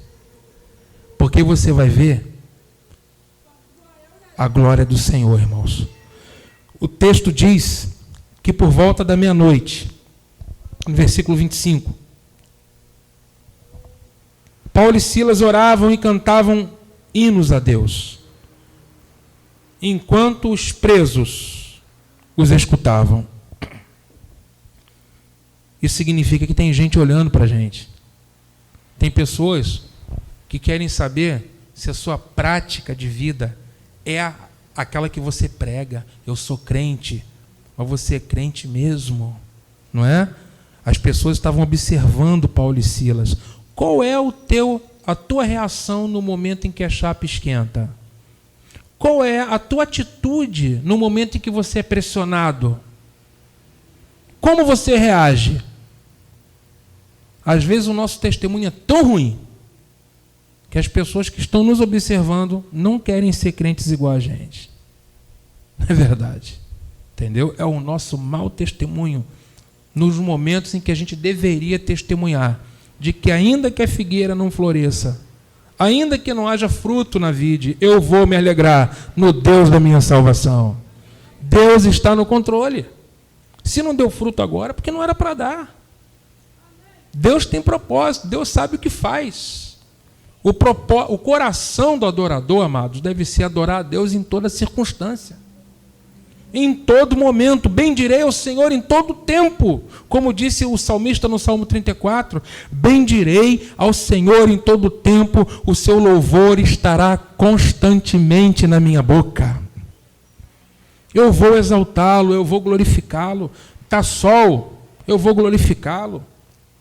Porque você vai ver a glória do Senhor, irmãos. O texto diz que por volta da meia-noite, no versículo 25, Paulo e Silas oravam e cantavam hinos a Deus, enquanto os presos os escutavam. Isso significa que tem gente olhando para a gente. Tem pessoas que querem saber se a sua prática de vida é aquela que você prega. Eu sou crente, mas você é crente mesmo, não é? As pessoas estavam observando Paulo e Silas. Qual é a tua reação no momento em que a chapa esquenta? Qual é a tua atitude no momento em que você é pressionado? Como você reage? Às vezes o nosso testemunho é tão ruim que as pessoas que estão nos observando não querem ser crentes igual a gente. Não é verdade? Entendeu? É o nosso mau testemunho nos momentos em que a gente deveria testemunhar de que ainda que a figueira não floresça, ainda que não haja fruto na vide, eu vou me alegrar no Deus da minha salvação. Deus está no controle. Se não deu fruto agora, porque não era para dar. Deus tem propósito, Deus sabe o que faz. O coração do adorador, amados, deve ser adorar a Deus em toda circunstância. Em todo momento, bendirei ao Senhor em todo tempo. Como disse o salmista no Salmo 34, bendirei ao Senhor em todo tempo, o seu louvor estará constantemente na minha boca. Eu vou exaltá-lo, eu vou glorificá-lo. Está sol, eu vou glorificá-lo.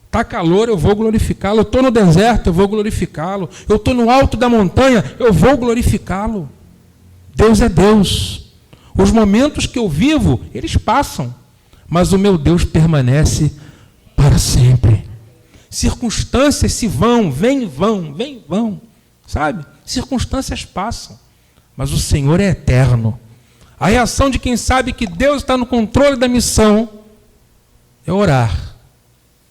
Está calor, eu vou glorificá-lo. Eu estou no deserto, eu vou glorificá-lo. Eu estou no alto da montanha, eu vou glorificá-lo. Deus é Deus. Os momentos que eu vivo, eles passam, mas o meu Deus permanece para sempre. Circunstâncias se vão, vem e vão, sabe? Circunstâncias passam, mas o Senhor é eterno. A reação de quem sabe que Deus está no controle da missão é orar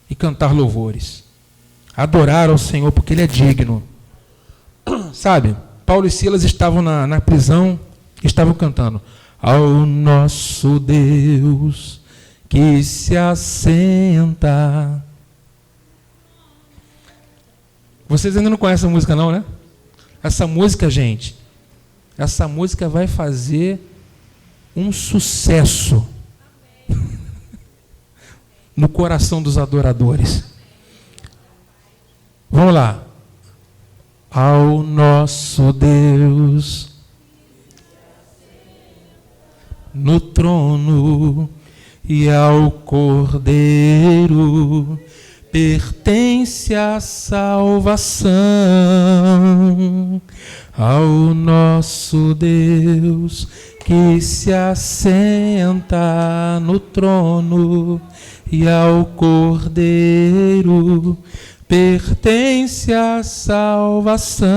e cantar louvores. Adorar ao Senhor porque Ele é digno. Sabe, Paulo e Silas estavam na prisão, estavam cantando: ao nosso Deus que se assenta. Vocês ainda não conhecem a música não, né? Essa música, gente, essa música vai fazer um sucesso no coração dos adoradores. Vamos lá. Ao nosso Deus no trono e ao Cordeiro pertence a salvação. Ao nosso Deus que se assenta no trono e ao Cordeiro pertence a salvação.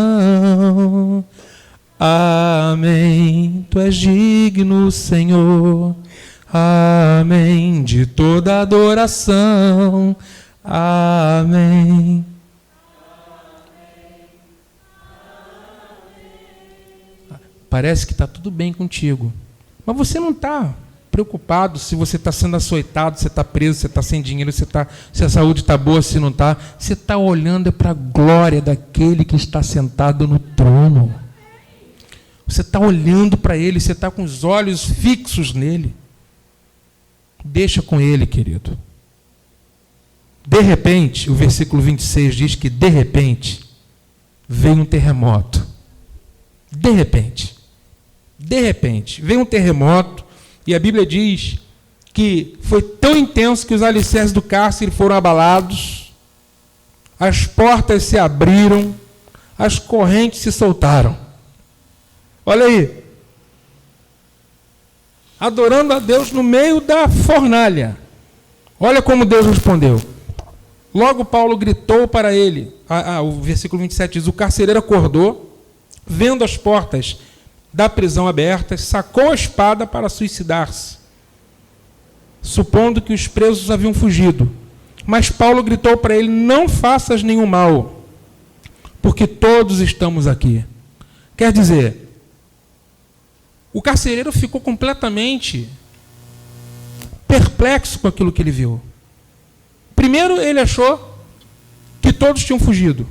Amém. Tu és digno, Senhor. Amém. De toda adoração. Amém. Parece que está tudo bem contigo, mas você não está preocupado se você está sendo açoitado, se você está preso, se você está sem dinheiro, se a saúde está boa, se não está. Você está olhando para a glória daquele que está sentado no trono. Você está olhando para Ele, você está com os olhos fixos nele. Deixa com Ele, querido. De repente, o versículo 26 diz que de repente veio um terremoto. De repente, veio um terremoto, e a Bíblia diz que foi tão intenso que os alicerces do cárcere foram abalados, as portas se abriram, as correntes se soltaram. Olha aí, adorando a Deus no meio da fornalha. Olha como Deus respondeu. Logo Paulo gritou para ele, o versículo 27 diz, o carcereiro acordou, vendo as portas da prisão abertas, sacou a espada para suicidar-se, supondo que os presos haviam fugido. Mas Paulo gritou para ele, não faças nenhum mal, porque todos estamos aqui. Quer dizer, o carcereiro ficou completamente perplexo com aquilo que ele viu. Primeiro, ele achou que todos tinham fugido.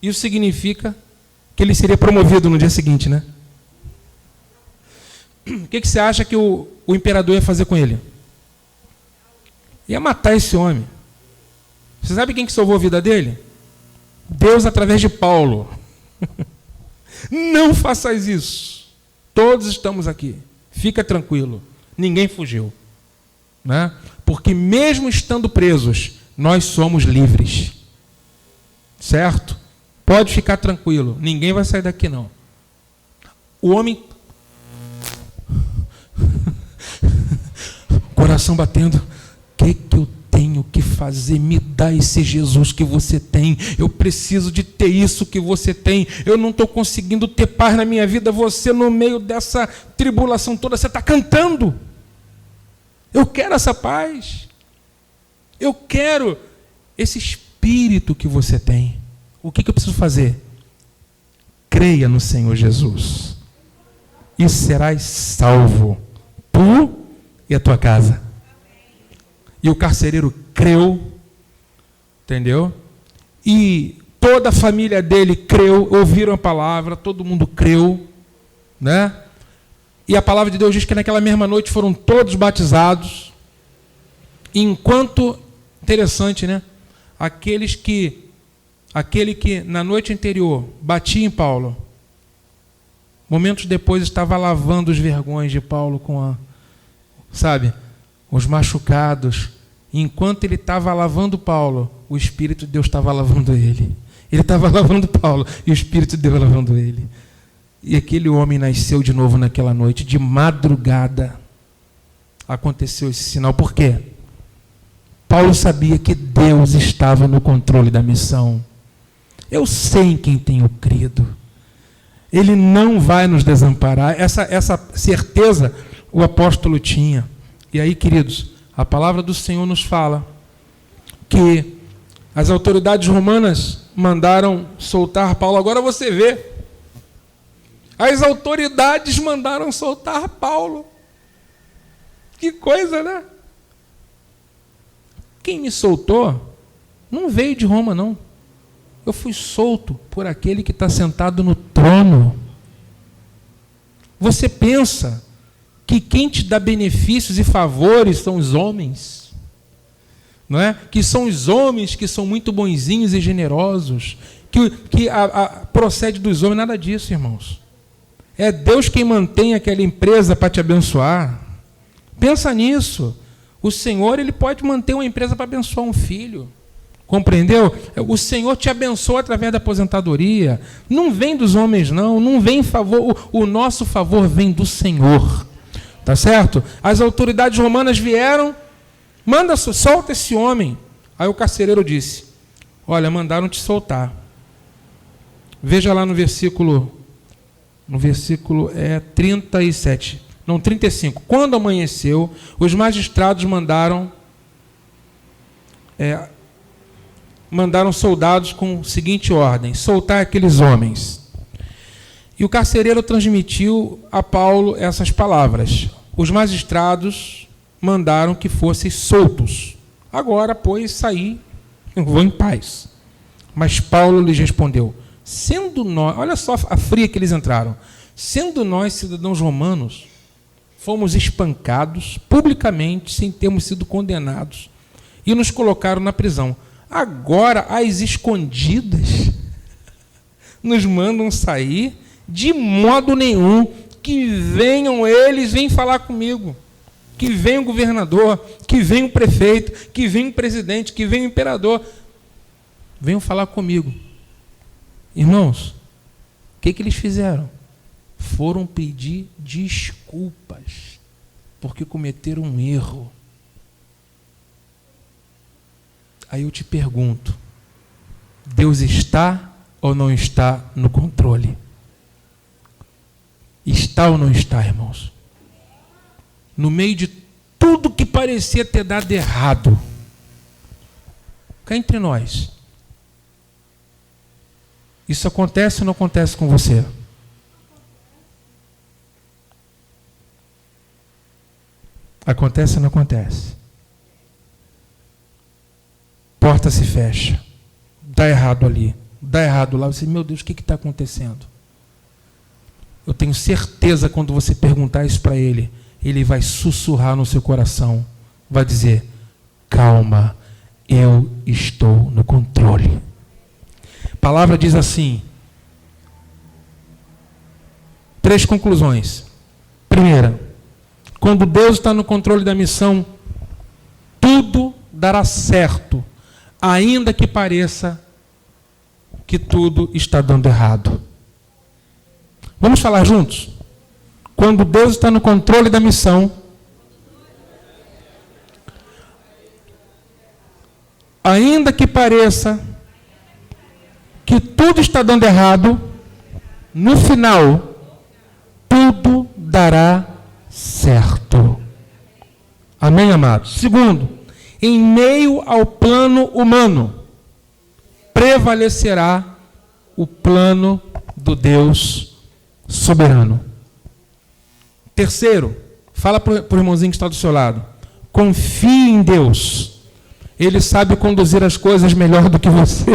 Isso significa que ele seria promovido no dia seguinte, né? O que você acha que o imperador ia fazer com ele? Ia matar esse homem. Você sabe quem que salvou a vida dele? Deus através de Paulo. Não façais isso. Todos estamos aqui. Fica tranquilo. Ninguém fugiu. né? Porque mesmo estando presos, nós somos livres. Certo? Pode ficar tranquilo, ninguém vai sair daqui não. O homem, coração batendo, o que eu tenho que fazer? Me dá esse Jesus que você tem. Eu preciso de ter isso que você tem. Eu não estou conseguindo ter paz na minha vida. Você, no meio dessa tribulação toda, você está cantando. Eu quero essa paz. Eu quero esse espírito que você tem. O que eu preciso fazer? Creia no Senhor Jesus e serás salvo, tu e a tua casa. E o carcereiro creu, entendeu? E toda a família dele creu, ouviram a palavra, todo mundo creu, né? E a palavra de Deus diz que naquela mesma noite foram todos batizados. Enquanto, interessante, né? Aquele que na noite anterior batia em Paulo, momentos depois estava lavando os vergões de Paulo com os machucados. E enquanto ele estava lavando Paulo, o Espírito de Deus estava lavando ele. Ele estava lavando Paulo e o Espírito de Deus lavando ele. E aquele homem nasceu de novo naquela noite, de madrugada. Aconteceu esse sinal. Por quê? Paulo sabia que Deus estava no controle da missão. Eu sei em quem tenho crido. Ele não vai nos desamparar. Essa certeza o apóstolo tinha. E aí, queridos, a palavra do Senhor nos fala que as autoridades romanas mandaram soltar Paulo. Agora você vê. As autoridades mandaram soltar Paulo. Que coisa, né? Quem me soltou não veio de Roma, não. Eu fui solto por aquele que está sentado no trono. Você pensa que quem te dá benefícios e favores são os homens, não é? Que são os homens que são muito bonzinhos e generosos, que procede dos homens, nada disso, irmãos. É Deus quem mantém aquela empresa para te abençoar. Pensa nisso. O Senhor, Ele pode manter uma empresa para abençoar um filho. Compreendeu? O Senhor te abençoa através da aposentadoria. Não vem dos homens, não vem em favor. O nosso favor vem do Senhor. Tá certo? As autoridades romanas vieram, solta esse homem. Aí o carcereiro disse: olha, mandaram te soltar. Veja lá no versículo 37. Não, 35. Quando amanheceu, os magistrados mandaram soldados com a seguinte ordem: soltar aqueles homens. E o carcereiro transmitiu a Paulo essas palavras: os magistrados mandaram que fossem soltos. Agora, pois, saí, eu vou em paz. Mas Paulo lhes respondeu: sendo nós, olha só a fria que eles entraram, sendo nós cidadãos romanos, fomos espancados publicamente, sem termos sido condenados, e nos colocaram na prisão. Agora, às escondidas, nos mandam sair, de modo nenhum. Que venham eles, vêm falar comigo. Que venha o governador, que venha o prefeito, que venha o presidente, que venha o imperador. Venham falar comigo. Irmãos, o que eles fizeram? Foram pedir desculpas, porque cometeram um erro. Aí eu te pergunto, Deus está ou não está no controle? Está ou não está, irmãos? No meio de tudo que parecia ter dado errado, cá entre nós, isso acontece ou não acontece com você? Acontece ou não acontece? Porta se fecha, dá errado ali, dá errado lá. Você, meu Deus, o que está acontecendo? Eu tenho certeza, quando você perguntar isso para ele, ele vai sussurrar no seu coração, vai dizer: calma, eu estou no controle. A palavra diz assim, 3 conclusões. Primeira, quando Deus está no controle da missão, tudo dará certo, ainda que pareça que tudo está dando errado. Vamos falar juntos? Quando Deus está no controle da missão, ainda que pareça que tudo está dando errado, no final, tudo dará certo. Amém, amados? Segundo, em meio ao plano humano, prevalecerá o plano do Deus soberano. Terceiro, fala para o irmãozinho que está do seu lado. Confie em Deus. Ele sabe conduzir as coisas melhor do que você.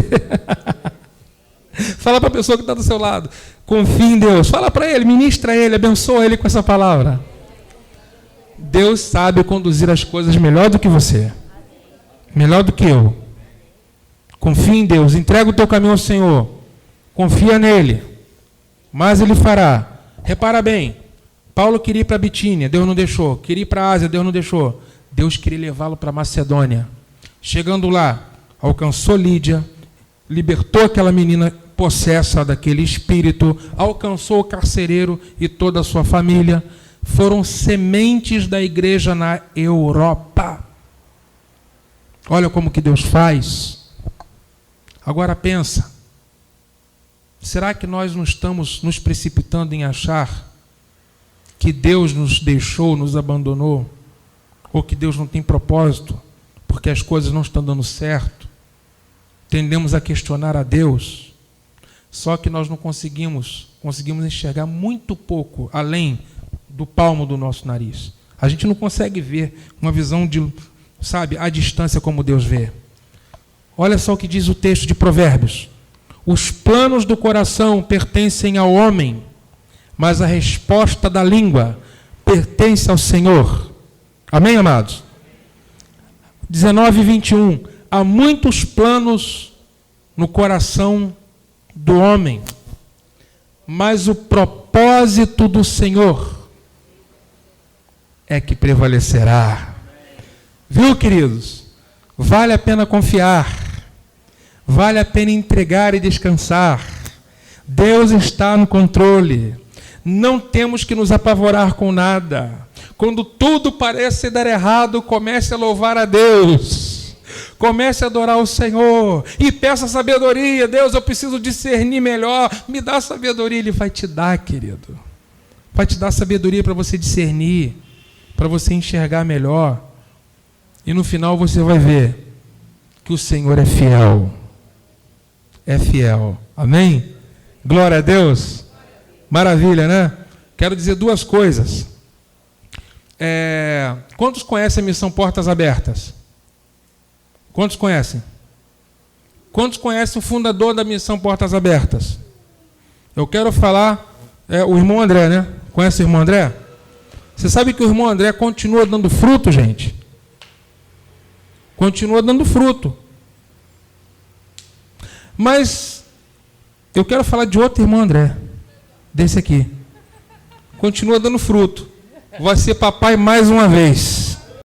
Fala para a pessoa que está do seu lado. Confie em Deus. Fala para ele, ministra ele, abençoa ele com essa palavra. Deus sabe conduzir as coisas melhor do que você. Melhor do que eu. Confie em Deus. Entrega o teu caminho ao Senhor. Confia nele. Mas ele fará. Repara bem. Paulo queria ir para Bitínia, Deus não deixou. Queria ir para a Ásia, Deus não deixou. Deus queria levá-lo para Macedônia. Chegando lá, alcançou Lídia, libertou aquela menina possessa daquele espírito, alcançou o carcereiro e toda a sua família. Foram sementes da igreja na Europa. Olha como que Deus faz. Agora pensa, será que nós não estamos nos precipitando em achar que Deus nos deixou, nos abandonou, ou que Deus não tem propósito, porque as coisas não estão dando certo? Tendemos a questionar a Deus, só que nós não conseguimos enxergar muito pouco além do palmo do nosso nariz. A gente não consegue ver uma visão de, à distância como Deus vê. Olha só o que diz o texto de Provérbios. Os planos do coração pertencem ao homem, mas a resposta da língua pertence ao Senhor. Amém, amados? 19:21. Há muitos planos no coração do homem, mas o propósito do Senhor é que prevalecerá. Viu, queridos? Vale a pena confiar. Vale a pena entregar e descansar. Deus está no controle. Não temos que nos apavorar com nada. Quando tudo parece dar errado, comece a louvar a Deus. Comece a adorar o Senhor. E peça sabedoria. Deus, eu preciso discernir melhor. Me dá sabedoria. Ele vai te dar, querido. Vai te dar sabedoria para você discernir, para você enxergar melhor. E no final você vai ver que o Senhor é fiel. É fiel. Amém? Glória a Deus. Maravilha, né? Quero dizer duas coisas. Quantos conhecem a missão Portas Abertas? Quantos conhecem? Quantos conhecem o fundador da missão Portas Abertas? Eu quero falar, o irmão André, né? Conhece o irmão André? Você sabe que o irmão André continua dando fruto, gente? Continua dando fruto. Mas eu quero falar de outro irmão André, desse aqui. Continua dando fruto. Vai ser papai mais uma vez.